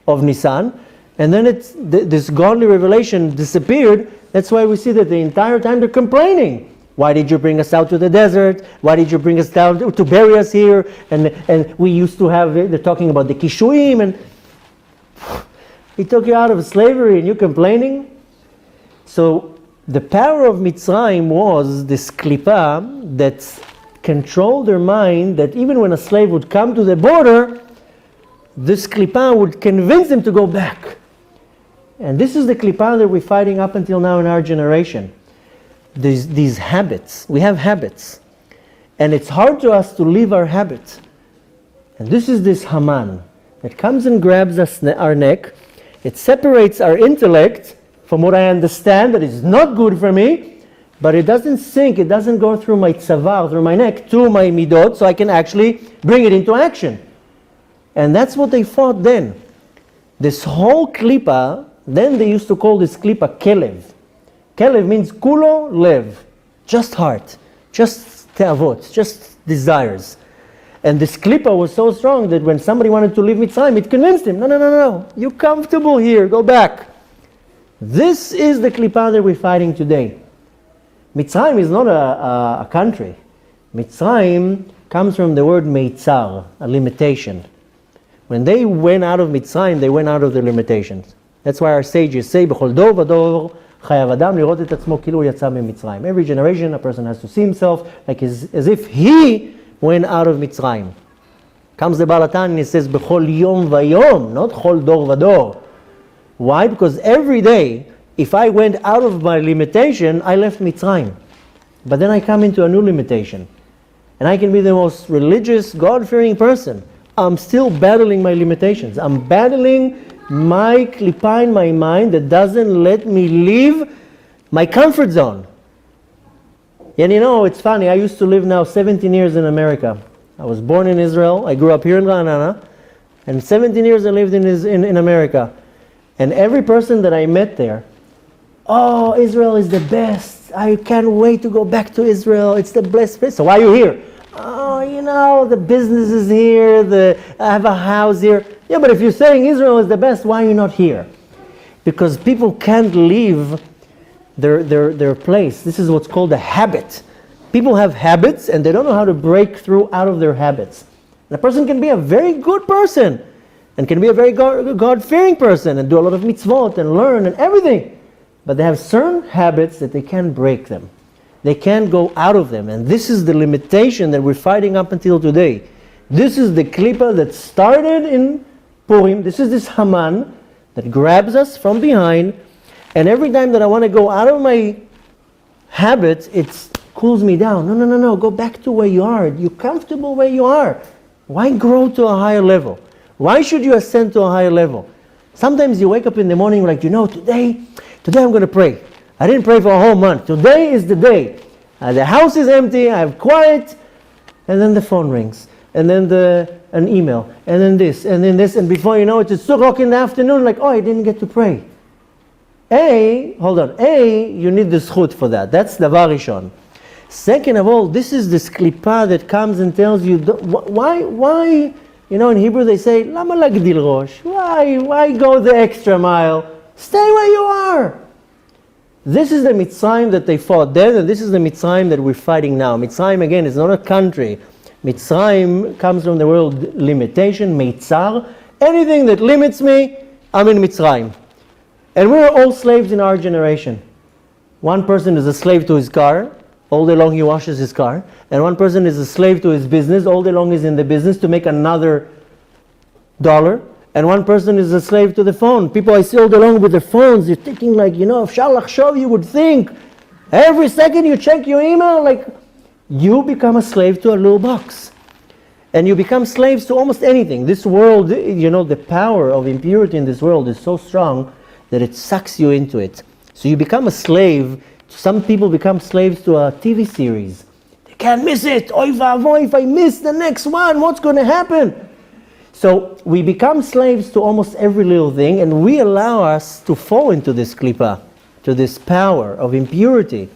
of Nissan, and then this godly revelation disappeared. That's why we see that the entire time they're complaining. Why did you bring us out to the desert? Why did you bring us down to bury us here? And we used to have, they're talking about the Kishuim, and he took you out of slavery and you're complaining? So the power of Mitzrayim was this klipah that controlled their mind, that even when a slave would come to the border, this klipah would convince him to go back. And this is the klipah that we're fighting up until now in our generation. These habits. We have habits. And it's hard to us to leave our habits. And this is this Haman that comes and grabs our neck. It separates our intellect from what I understand that is not good for me, but it doesn't sink, it doesn't go through my tzavar, through my neck, to my midot, so I can actually bring it into action. And that's what they fought then. This whole klipa, then they used to call this klipa kelev. Kelev means kulo lev, just heart, just te'avot, just desires. And this klipa was so strong that when somebody wanted to leave Mitzrayim, it convinced him, no, you're comfortable here, go back. This is the klipa that we're fighting today. Mitzrayim is not a country. Mitzrayim comes from the word meitzar, a limitation. When they went out of Mitzrayim, they went out of their limitations. That's why our sages say, B'chol dor v'dor חייב אדם לראות את עצמו כאילו הוא יצא ממצרים. Every generation a person has to see himself like as if he went out of מצרים. Comes the Baal HaTanya and he says, בכל יום ויום, not כל דור ודור. Why? Because every day, if I went out of my limitation, I left מצרים. But then I come into a new limitation. And I can be the most religious, God-fearing person. I'm still battling my limitations. I'm battling my klipot in my mind that doesn't let me leave my comfort zone. And you know, it's funny, I used to live now 17 years in America. I was born in Israel, I grew up here in Ra'anana, and 17 years I lived in America. And every person that I met there, oh, Israel is the best. I can't wait to go back to Israel. It's the best place. So why are you here? Oh, you know, the business is here, I have a house here. Yeah, but if you're saying Israel is the best, why are you not here? Because people can't leave their place. This is what's called a habit. People have habits and they don't know how to break through out of their habits. And a person can be a very good person and can be a very God-fearing person and do a lot of mitzvot and learn and everything. But they have certain habits that they can't break them. They can't go out of them. And this is the limitation that we're fighting up until today. This is the klipot that started in Purim. This is this Haman that grabs us from behind. And every time that I want to go out of my habits, it cools me down. No. Go back to where you are. You're comfortable where you are. Why grow to a higher level? Why should you ascend to a higher level? Sometimes you wake up in the morning like, today I'm going to pray. I didn't pray for a whole month. Today is the day. The house is empty, I have quiet, and then the phone rings, and then an email, and then this, and before you know it, it's 2 o'clock in the afternoon, like, I didn't get to pray. You need the zchut for that. That's davar rishon. Second of all, this is this klipot that comes and tells you, why, in Hebrew they say, lama lagdil rosh? Why go the extra mile? Stay where you are. This is the Mitzrayim that they fought then, and this is the Mitzrayim that we're fighting now. Mitzrayim, again, is not a country. Mitzrayim comes from the word limitation, Meitzar. Anything that limits me, I'm in Mitzrayim. And we're all slaves in our generation. One person is a slave to his car. All day long he washes his car. And one person is a slave to his business. All day long he's in the business to make another dollar. And one person is a slave to the phone. People I see all day long with their phones, you're thinking like, if Shalach Shov, you would think, every second you check your email, like, you become a slave to a little box. And you become slaves to almost anything. This world, the power of impurity in this world is so strong that it sucks you into it. So you become a slave. Some people become slaves to a TV series. They can't miss it. Oy vavoy, if I miss the next one, what's going to happen? So we become slaves to almost every little thing, and we allow us to fall into this klipot, to this power of impurity.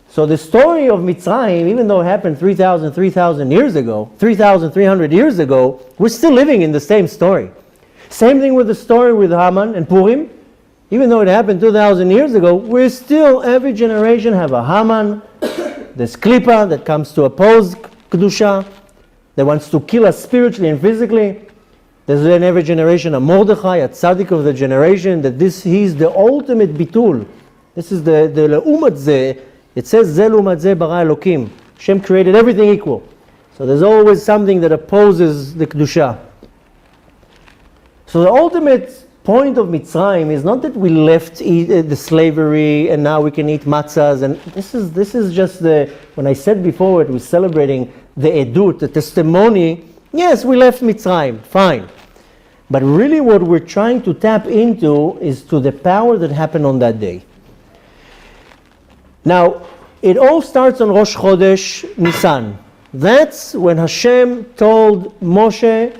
So the story of Mitzrayim, even though it happened 3,000 years ago, 3,300 years ago, we're still living in the same story. Same thing with the story with Haman and Purim. Even though it happened 2,000 years ago, we're still, every generation have a Haman, this klipot that comes to oppose Kedusha, that wants to kill us spiritually and physically. There's in every generation a Mordechai, a tzaddik of the generation, that he's the ultimate bitul. This is the le'umat zeh. It says, Ze le'umat zeh bara Elokim. Hashem created everything equal. So there's always something that opposes the Kedusha. So the ultimate point of Mitzrayim is not that we left the slavery and now we can eat matzahs. And this is just when I said before it, we're celebrating the edut, the testimony. Yes, we left Mitzrayim, fine. But really what we're trying to tap into is to the power that happened on that day. Now, it all starts on Rosh Chodesh Nissan. That's when Hashem told Moshe,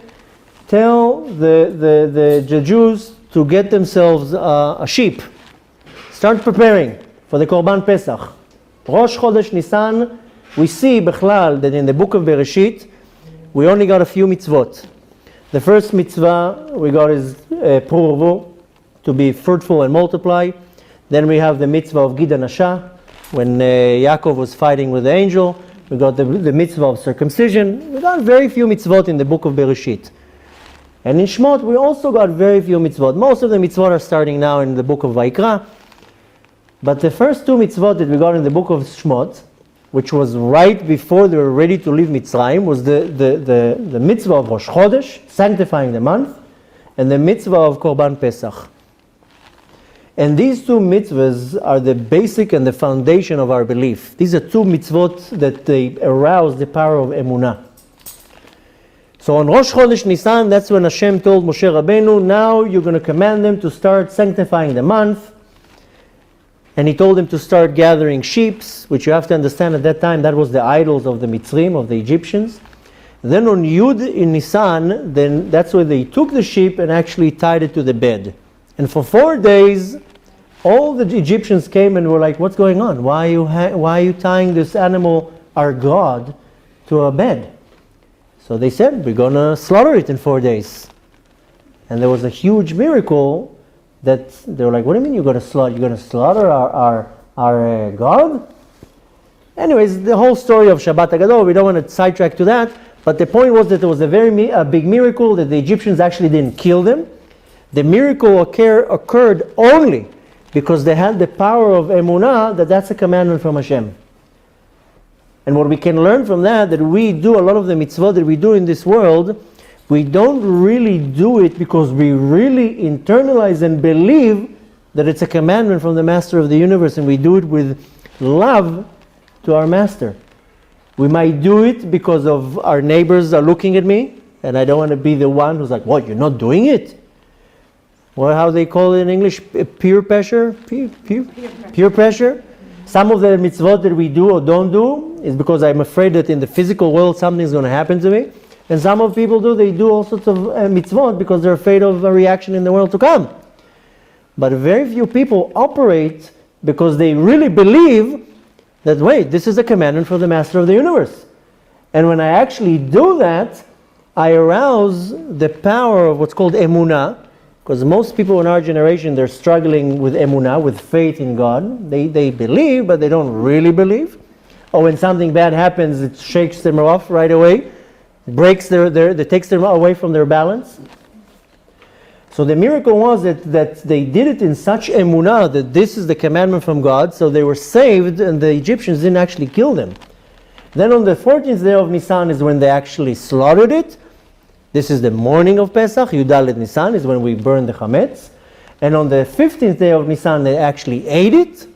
tell the Jews to get themselves a sheep. Start preparing for the Korban Pesach. Rosh Chodesh Nissan, we see Bechlal that in the book of Bereshit, we only got a few mitzvot. The first mitzvah we got is Purvu, to be fruitful and multiply. Then we have the mitzvah of Gid Anasha, when Yaakov was fighting with the angel. We got the mitzvah of circumcision. We got very few mitzvot in the book of Bereshit. And in Shmot, we also got very few mitzvot. Most of the mitzvot are starting now in the book of Vayikra. But the first two mitzvot that we got in the book of Shmot, which was right before they were ready to leave Mitzrayim, was the mitzvah of Rosh Chodesh, sanctifying the month, and the mitzvah of Korban Pesach. And these two mitzvahs are the basic and the foundation of our belief. These are two mitzvot that they arouse the power of emunah. So on Rosh Chodesh Nissan, that's when Hashem told Moshe Rabbeinu, now you're going to command them to start sanctifying the month. And he told him to start gathering sheep, which you have to understand at that time, that was the idols of the Mitzrim, of the Egyptians. Then on Yud in Nissan, then that's where they took the sheep and actually tied it to the bed. And for 4 days, all the Egyptians came and were like, what's going on? Why are you tying this animal, our God, to a bed? So they said, we're going to slaughter it in 4 days. And there was a huge miracle that they were like, what do you mean you're going to slaughter? You're going to slaughter our God? Anyways, the whole story of Shabbat HaGadol, we don't want to sidetrack to that. But the point was that there was a big miracle that the Egyptians actually didn't kill them. The miracle occurred only because they had the power of emunah, that's a commandment from Hashem. And what we can learn from that we do a lot of the mitzvot that we do in this world, we don't really do it because we really internalize and believe that it's a commandment from the Master of the universe, and we do it with love to our Master. We might do it because of our neighbors are looking at me, and I don't want to be the one who's like, what, you're not doing it? Or how they call it in English, peer pressure? Peer pressure. Some of the mitzvot that we do or don't do is because I'm afraid that in the physical world something's going to happen to me. And some of people they do all sorts of mitzvot because they're afraid of a reaction in the world to come. But very few people operate because they really believe that, wait, this is a commandment from the Master of the universe. And when I actually do that, I arouse the power of what's called emunah, because most people in our generation, they're struggling with emunah, with faith in God. They believe, but they don't really believe. Or when something bad happens, it shakes them off right away. Breaks that takes them away from their balance. So the miracle was that they did it in such emunah that this is the commandment from God, so they were saved and the Egyptians didn't actually kill them. Then on the 14th day of Nissan is when they actually slaughtered it. This is the morning of Pesach, Yudalet Nissan is when we burn the chametz. And on the 15th day of Nissan they actually ate it.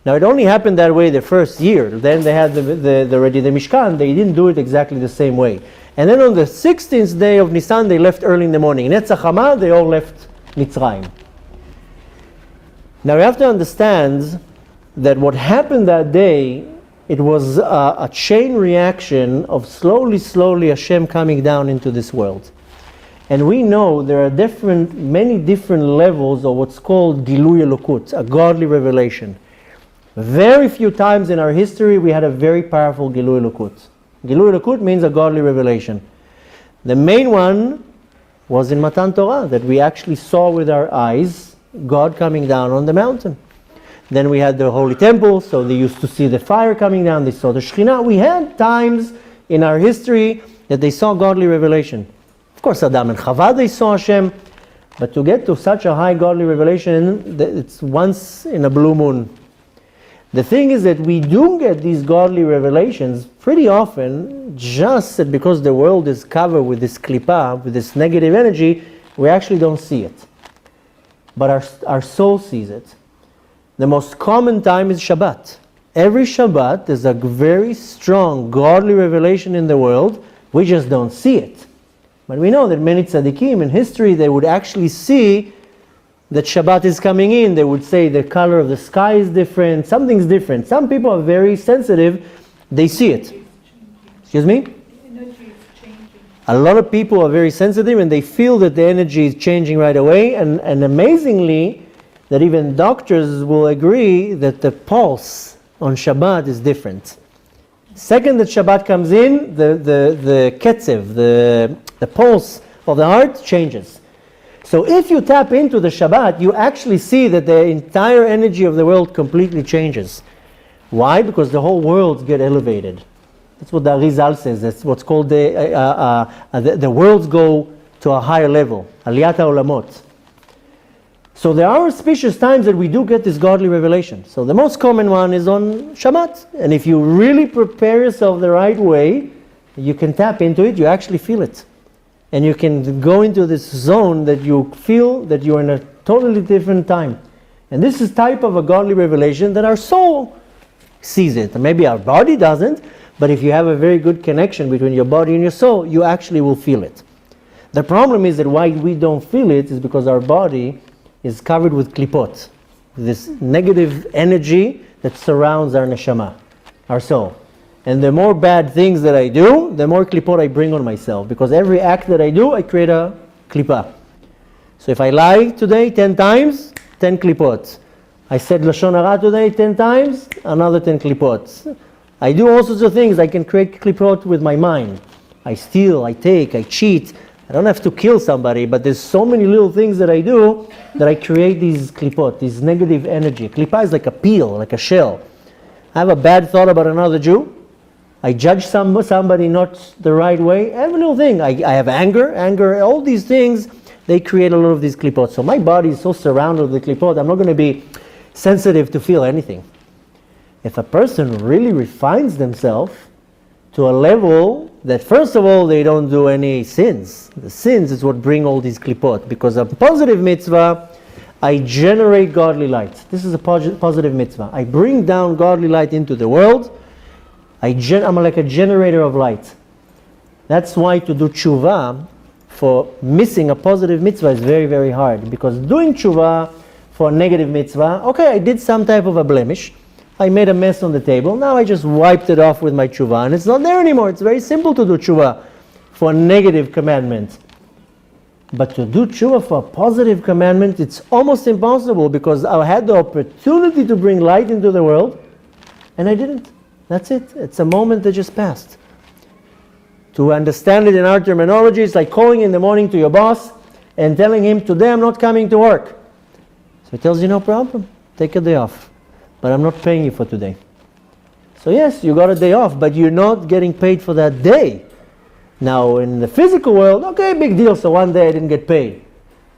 Now it only happened that way the first year. Then they had the Mishkan, they didn't do it exactly the same way. And then on the 16th day of Nisan, they left early in the morning. In Netzach Hama, they all left Mitzrayim. Now you have to understand that what happened that day, it was a chain reaction of slowly Hashem coming down into this world. And we know there are many different levels of what's called Gilui Elokut, a godly revelation. Very few times in our history we had a very powerful Gilui Elokut. Gilui Elokut means a godly revelation. The main one was in Matan Torah, that we actually saw with our eyes God coming down on the mountain. Then we had the Holy Temple, so they used to see the fire coming down, they saw the Shekhinah. We had times in our history that they saw godly revelation. Of course, Adam and Chava, they saw Hashem, but to get to such a high godly revelation, it's once in a blue moon. The thing is that we do get these godly revelations pretty often, just that because the world is covered with this klipot, with this negative energy, we actually don't see it. But our soul sees it. The most common time is Shabbat. Every Shabbat there's a very strong godly revelation in the world, we just don't see it. But we know that many tzaddikim in history, they would actually see that Shabbat is coming in. They would say the color of the sky is different, something's different. Some people are very sensitive, they see it. Excuse me? The energy is changing. A lot of people are very sensitive and they feel that the energy is changing right away, and amazingly, that even doctors will agree that the pulse on Shabbat is different. Second that Shabbat comes in, the ketzev, the pulse of the heart changes. So if you tap into the Shabbat, you actually see that the entire energy of the world completely changes. Why? Because the whole world gets elevated. That's what the Arizal says. That's what's called the worlds go to a higher level. Aliyat HaOlamot. So there are auspicious times that we do get this godly revelation. So the most common one is on Shabbat. And if you really prepare yourself the right way, you can tap into it, you actually feel it. And you can go into this zone that you feel that you're in a totally different time. And this is type of a godly revelation that our soul sees it. And maybe our body doesn't, but if you have a very good connection between your body and your soul, you actually will feel it. The problem is that why we don't feel it is because our body is covered with klipot, this negative energy that surrounds our neshama, our soul. And the more bad things that I do, the more klipot I bring on myself. Because every act that I do, I create a klipa. So if I lie today 10 times, 10 klipot. I said Lashon Hara today 10 times, another 10 klipot. I do all sorts of things. I can create klipot with my mind. I steal, I take, I cheat. I don't have to kill somebody, but there's so many little things that I do that I create these klipot, these negative energy. Klipa is like a peel, like a shell. I have a bad thought about another Jew. I judge somebody not the right way. Every little thing. I have anger, all these things, they create a lot of these klipot. So my body is so surrounded with the klipot, I'm not going to be sensitive to feel anything. If a person really refines themselves to a level that first of all they don't do any sins. The sins is what bring all these klipot. Because a positive mitzvah, I generate godly light. This is a positive mitzvah. I bring down godly light into the world. I'm like a generator of light. That's why to do tshuva for missing a positive mitzvah is very, very hard. Because doing tshuva for a negative mitzvah, okay, I did some type of a blemish. I made a mess on the table. Now I just wiped it off with my tshuva and it's not there anymore. It's very simple to do tshuva for a negative commandment. But to do tshuva for a positive commandment, it's almost impossible because I had the opportunity to bring light into the world and I didn't. That's it. It's a moment that just passed. To understand it in our terminology, it's like calling in the morning to your boss and telling him, today I'm not coming to work. So he tells you, no problem. Take a day off. But I'm not paying you for today. So yes, you got a day off, but you're not getting paid for that day. Now in the physical world, okay, big deal, so one day I didn't get paid.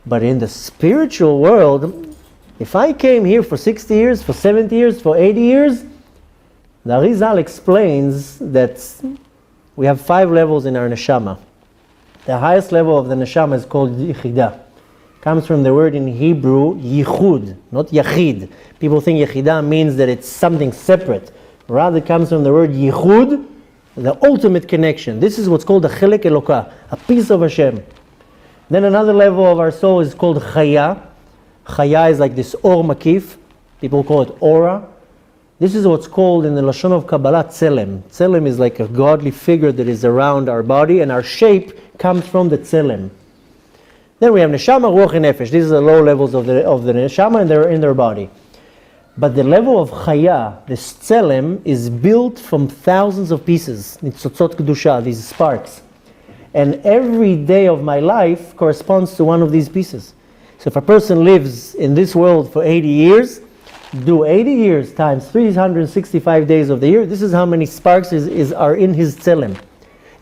But in the spiritual world, if I came here for 60 years, for 70 years, for 80 years, the Arizal explains that we have 5 levels in our neshama. The highest level of the neshama is called yichida. Comes from the word in Hebrew, yichud, not yachid. People think yichida means that it's something separate. Rather, it comes from the word yichud, the ultimate connection. This is what's called a chelek elokah, a piece of Hashem. Then another level of our soul is called chaya. Chaya is like this or makif. People call it aura. This is what's called in the Lashon of Kabbalah, tselem. Tselem is like a godly figure that is around our body, and our shape comes from the tselem. Then we have neshama, ruach, and nefesh. These are the low levels of the neshama, and they're in their body. But the level of chaya, the tselem, is built from thousands of pieces. Nitzotzot kedusha, these sparks. And every day of my life corresponds to one of these pieces. So if a person lives in this world for 80 years, do 80 years times 365 days of the year, this is how many sparks are in his tselem.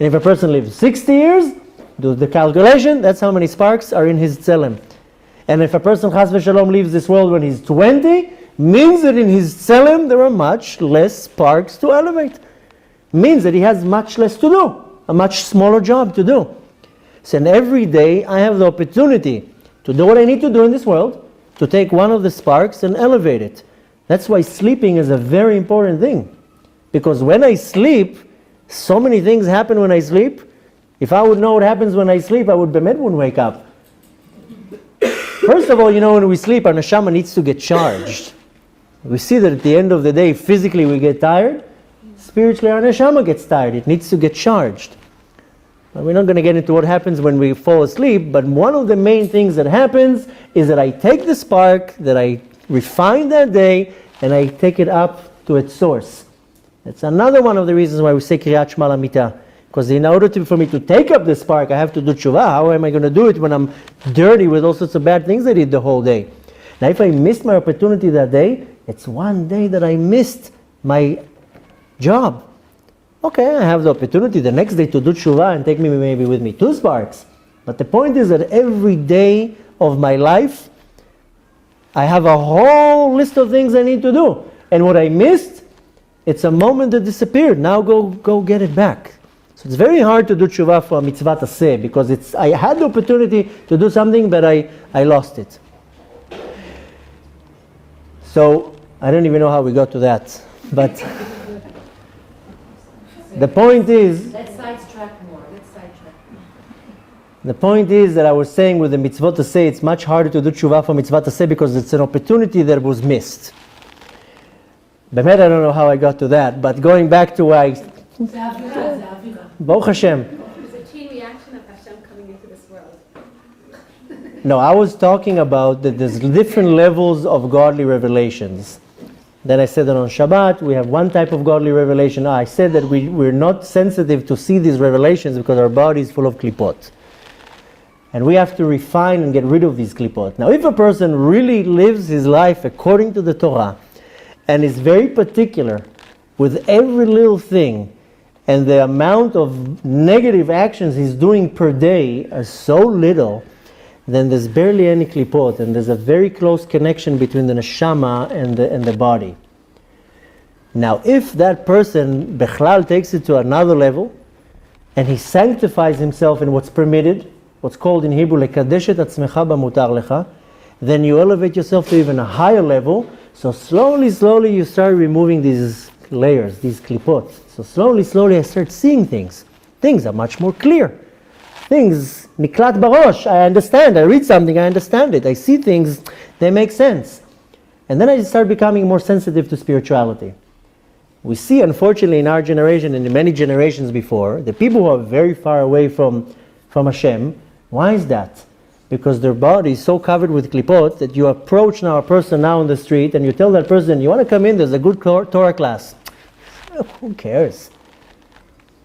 And if a person lives 60 years, do the calculation, that's how many sparks are in his tselem. And if a person, chas v'shalom, leaves this world when he's 20, means that in his tselem there are much less sparks to elevate. Means that he has much less to do, a much smaller job to do. So and every day I have the opportunity to do what I need to do in this world, to take one of the sparks and elevate it. That's why sleeping is a very important thing. Because when I sleep, so many things happen when I sleep. If I would know what happens when I sleep, I would wouldn't wake up. First of all, when we sleep, our neshama needs to get charged. We see that at the end of the day, physically we get tired. Spiritually, our neshama gets tired. It needs to get charged. Now, we're not going to get into what happens when we fall asleep, but one of the main things that happens is that I take the spark that I refine that day and I take it up to its source. That's another one of the reasons why we say Kriyat Shema L'Mita. Because in order for me to take up the spark, I have to do tshuva. How am I going to do it when I'm dirty with all sorts of bad things I did the whole day? Now if I missed my opportunity that day, it's one day that I missed my job. Okay, I have the opportunity the next day to do tshuva and take maybe with me 2 sparks. But the point is that every day of my life, I have a whole list of things I need to do. And what I missed, it's a moment that disappeared. Now go get it back. So it's very hard to do tshuva for a mitzvah taseh, because I had the opportunity to do something, but I lost it. So I don't even know how we got to that. But the point is, Let's sidetrack more. the point is that I was saying with the mitzvot to say it's much harder to do tshuva for mitzvah to say because it's an opportunity that was missed. Bemet, I don't know how I got to that, but going back to why, Baruch Hashem. It's a chain reaction of Hashem coming into this world. No, I was talking about that there's different levels of godly revelations. Then I said that on Shabbat we have one type of godly revelation. I said that we're not sensitive to see these revelations because our body is full of klipot. And we have to refine and get rid of these klipot. Now, if a person really lives his life according to the Torah and is very particular with every little thing, and the amount of negative actions he's doing per day are so little, then there's barely any klipot, and there's a very close connection between the neshama and the body. Now, if that person, bechlal, takes it to another level, and he sanctifies himself in what's permitted, what's called in Hebrew, lekadesh et atzmecha b'mutar lecha, then you elevate yourself to even a higher level. So slowly you start removing these layers, these klipot. So slowly I start seeing things. Things are much more clear. Things, niklat barosh, I understand. I read something, I understand it. I see things, they make sense. And then I start becoming more sensitive to spirituality. We see, unfortunately, in our generation and in many generations before, the people who are very far away from Hashem. Why is that? Because their body is so covered with klipot that you approach now a person now on the street and you tell that person, you want to come in, there's a good Torah class. Who cares?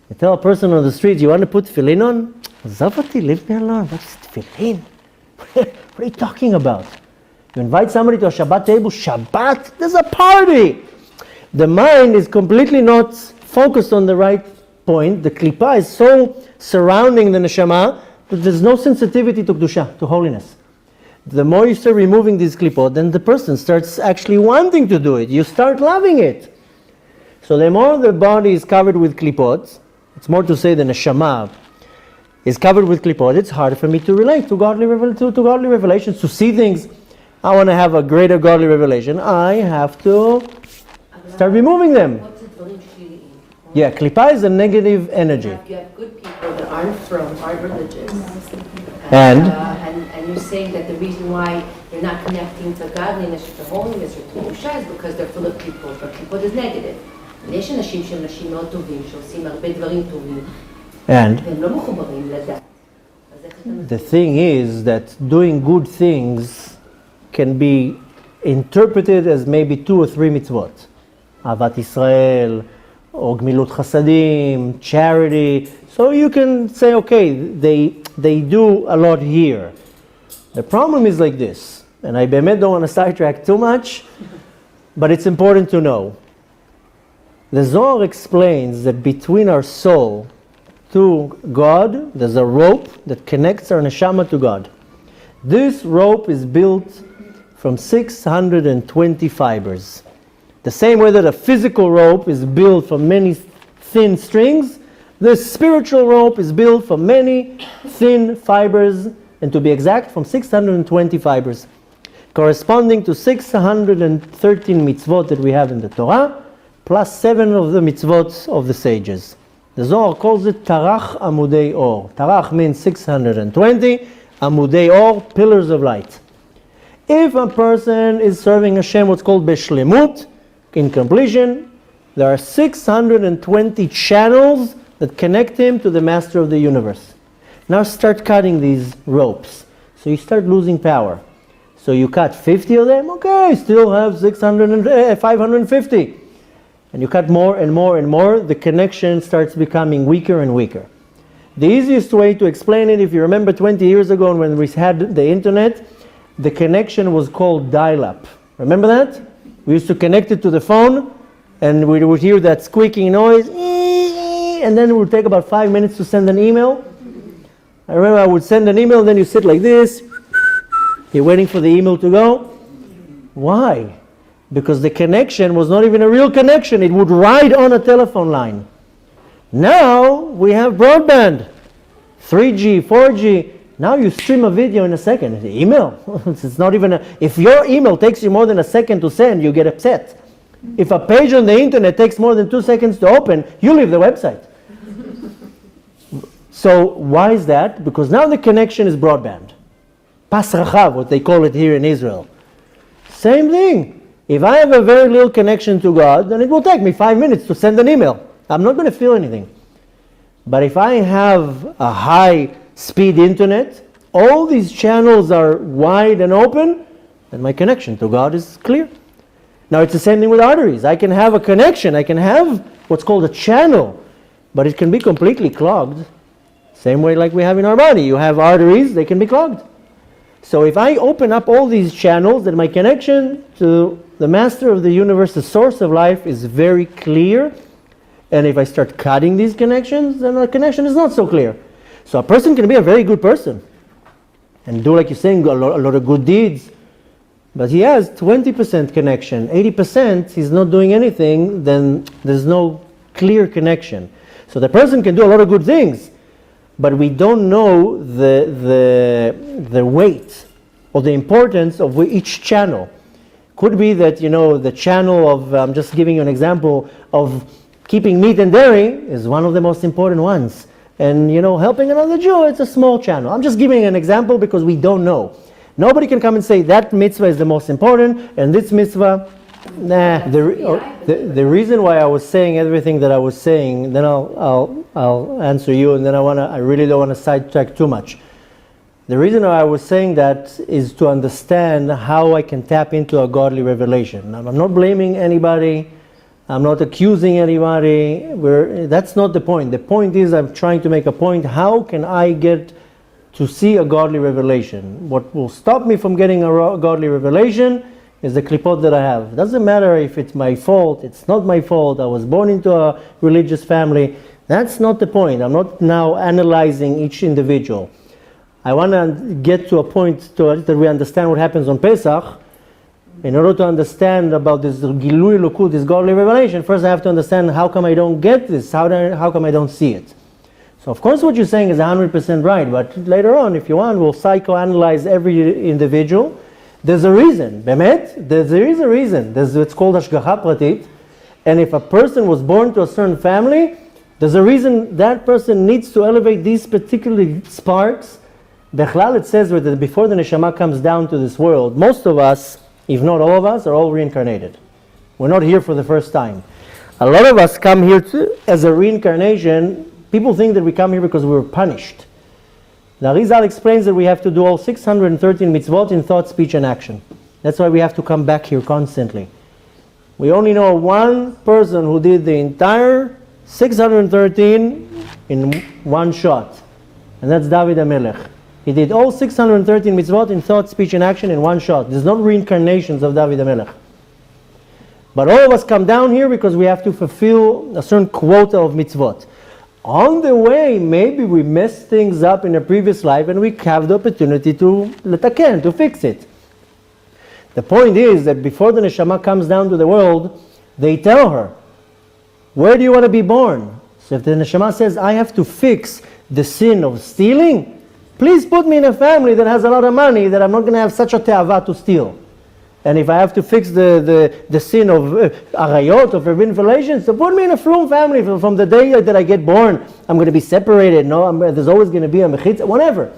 You tell a person on the street, you want to put tefillin on? Zavati, leave me alone. What's tefillin? What are you talking about? You invite somebody to a Shabbat table, Shabbat, there's a party. The mind is completely not focused on the right point. The klipa is so surrounding the neshama that there's no sensitivity to kedusha, to holiness. The more you start removing these klipot, then the person starts actually wanting to do it. You start loving it. So the more the body is covered with klipot, it's more to say the neshama is covered with klipot, it's harder for me to relate to godly revelations, to see things. I want to have a greater godly revelation. I have to start removing them. What's the dvarim shliyim? Yeah, klipa is a negative energy. You have good people that aren't religious. And you're saying that the reason why they're not connecting to godliness, to holiness, or to kedusha is because they're full of klipot. But klipot is negative. ויש אנשים שהם נשים מאוד טובים, שעושים הרבה דברים טובים, והם לא מחוברים לדת. The thing is that doing good things can be interpreted as maybe 2 or 3 mitzvot. Avat Yisrael, or Gmilut Chasadim, charity. So you can say, okay, they do a lot here. The problem is like this, and I bemet don't want to sidetrack too much, but it's important to know. The Zohar explains that between our soul to God, there's a rope that connects our neshama to God. This rope is built from 620 fibers. The same way that a physical rope is built from many thin strings, the spiritual rope is built from many thin fibers, and to be exact, from 620 fibers, corresponding to 613 mitzvot that we have in the Torah, plus 7 of the mitzvot of the sages. The Zohar calls it Tarach Amudei Or. Tarach means 620, Amudei Or, pillars of light. If a person is serving Hashem what's called Beshlemut, in completion, there are 620 channels that connect him to the master of the universe. Now start cutting these ropes. So you start losing power. So you cut 50 of them, okay, still have 550. And you cut more and more and more, the connection starts becoming weaker and weaker. The easiest way to explain it, if you remember 20 years ago when we had the internet, the connection was called dial-up. Remember that? We used to connect it to the phone, and we would hear that squeaking noise, and then it would take about 5 minutes to send an email. I remember I would send an email, then you sit like this, you're waiting for the email to go. Why? Because the connection was not even a real connection. It would ride on a telephone line. Now we have broadband, 3G, 4G. Now you stream a video in a second. Email. It's not even if your email takes you more than a second to send, you get upset. If a page on the internet takes more than 2 seconds to open, you leave the website. So why is that? Because now the connection is broadband. Pas rachav, what they call it here in Israel. Same thing. If I have a very little connection to God, then it will take me 5 minutes to send an email. I'm not going to feel anything. But if I have a high speed internet, all these channels are wide and open, then my connection to God is clear. Now it's the same thing with arteries. I can have a connection, I can have what's called a channel, but it can be completely clogged. Same way like we have in our body. You have arteries, they can be clogged. So if I open up all these channels, then my connection to the master of the universe, the source of life, is very clear. And if I start cutting these connections, then the connection is not so clear. So a person can be a very good person and do, like you're saying, a lot of good deeds, but he has 20% connection, 80% he's not doing anything, then there's no clear connection. So the person can do a lot of good things, but we don't know the weight or the importance of each channel. Could be that, the channel of, I'm just giving you an example, of keeping meat and dairy is one of the most important ones. And, helping another Jew, it's a small channel. I'm just giving an example because we don't know. Nobody can come and say that mitzvah is the most important and this mitzvah, nah. The reason why I was saying everything that I was saying, then I'll answer you, and then I really don't want to sidetrack too much. The reason why I was saying that is to understand how I can tap into a godly revelation. Now, I'm not blaming anybody. I'm not accusing anybody. That's not the point. The point is I'm trying to make a point. How can I get to see a godly revelation? What will stop me from getting a godly revelation is the klipot that I have. It doesn't matter if it's my fault. It's not my fault. I was born into a religious family. That's not the point. I'm not now analyzing each individual. I want to get to a point that we understand what happens on Pesach. In order to understand about this Gilui Lokut, this godly revelation, first I have to understand how come I don't get this, how come I don't see it. So of course what you're saying is 100% right, but later on, if you want, we'll psychoanalyze every individual. There's a reason, Bemet, there is a reason. There's what's called Hashgacha Pratit, and if a person was born to a certain family, there's a reason that person needs to elevate these particular sparks. Bechlal, it says that before the neshama comes down to this world, most of us, if not all of us, are all reincarnated. We're not here for the first time. A lot of us come here as a reincarnation. People think that we come here because we were punished. The Arizal explains that we have to do all 613 mitzvot in thought, speech, and action. That's why we have to come back here constantly. We only know one person who did the entire 613 in one shot, and that's David HaMelech. He did all 613 mitzvot in thought, speech, and action in one shot. There's no reincarnations of David HaMelech. But all of us come down here because we have to fulfill a certain quota of mitzvot. On the way, maybe we messed things up in a previous life and we have the opportunity to letaken, to fix it. The point is that before the neshama comes down to the world, they tell her, where do you want to be born? So if the neshama says, I have to fix the sin of stealing, please put me in a family that has a lot of money that I'm not going to have such a te'ava to steal. And if I have to fix the sin of arayot, of forbidden relations, so put me in a frum family from the day that I get born. I'm going to be separated. There's always going to be a mechitza, whatever.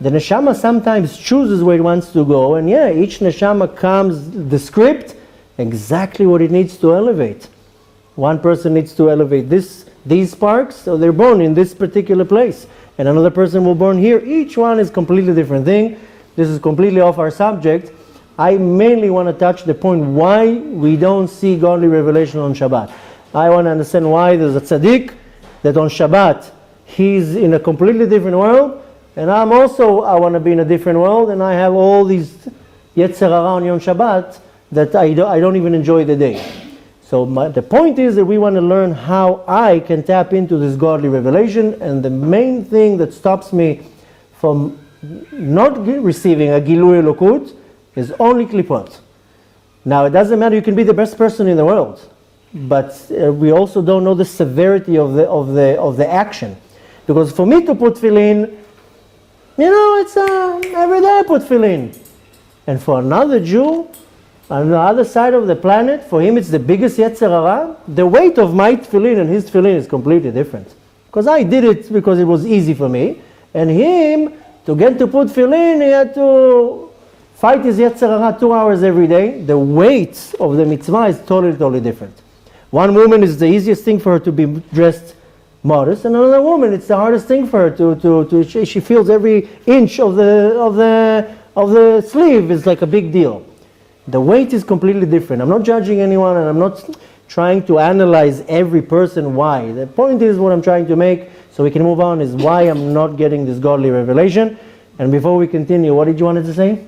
The neshama sometimes chooses where it wants to go, and each neshama comes, the script, exactly what it needs to elevate. One person needs to elevate these sparks, so they're born in this particular place. And another person will born here. Each one is completely different thing. This is completely off our subject. I mainly want to touch the point why we don't see godly revelation on Shabbat. I want to understand why there's a tzaddik that on Shabbat he's in a completely different world, and I want to be in a different world, and I have all these yetzer hara on Yom Shabbat that I don't even enjoy the day. So the point is that we want to learn how I can tap into this godly revelation, and the main thing that stops me from not receiving a Gilui Lokut is only klipot. Now, it doesn't matter, you can be the best person in the world, but we also don't know the severity of the action. Because for me to put tefillin, it's every day I put tefillin. And for another Jew, on the other side of the planet, for him it's the biggest Yetzer Hara. The weight of my tefillin and his tefillin is completely different. Because I did it because it was easy for me. And him, to get to put tefillin, he had to fight his Yetzer Hara 2 hours every day. The weight of the mitzvah is totally different. One woman is the easiest thing for her to be dressed modest, and another woman it's the hardest thing for her to she feels every inch of the sleeve is like a big deal. The weight is completely different. I'm not judging anyone, and I'm not trying to analyze every person why. The point is, what I'm trying to make, so we can move on, is why I'm not getting this godly revelation. And before we continue, what did you want to say?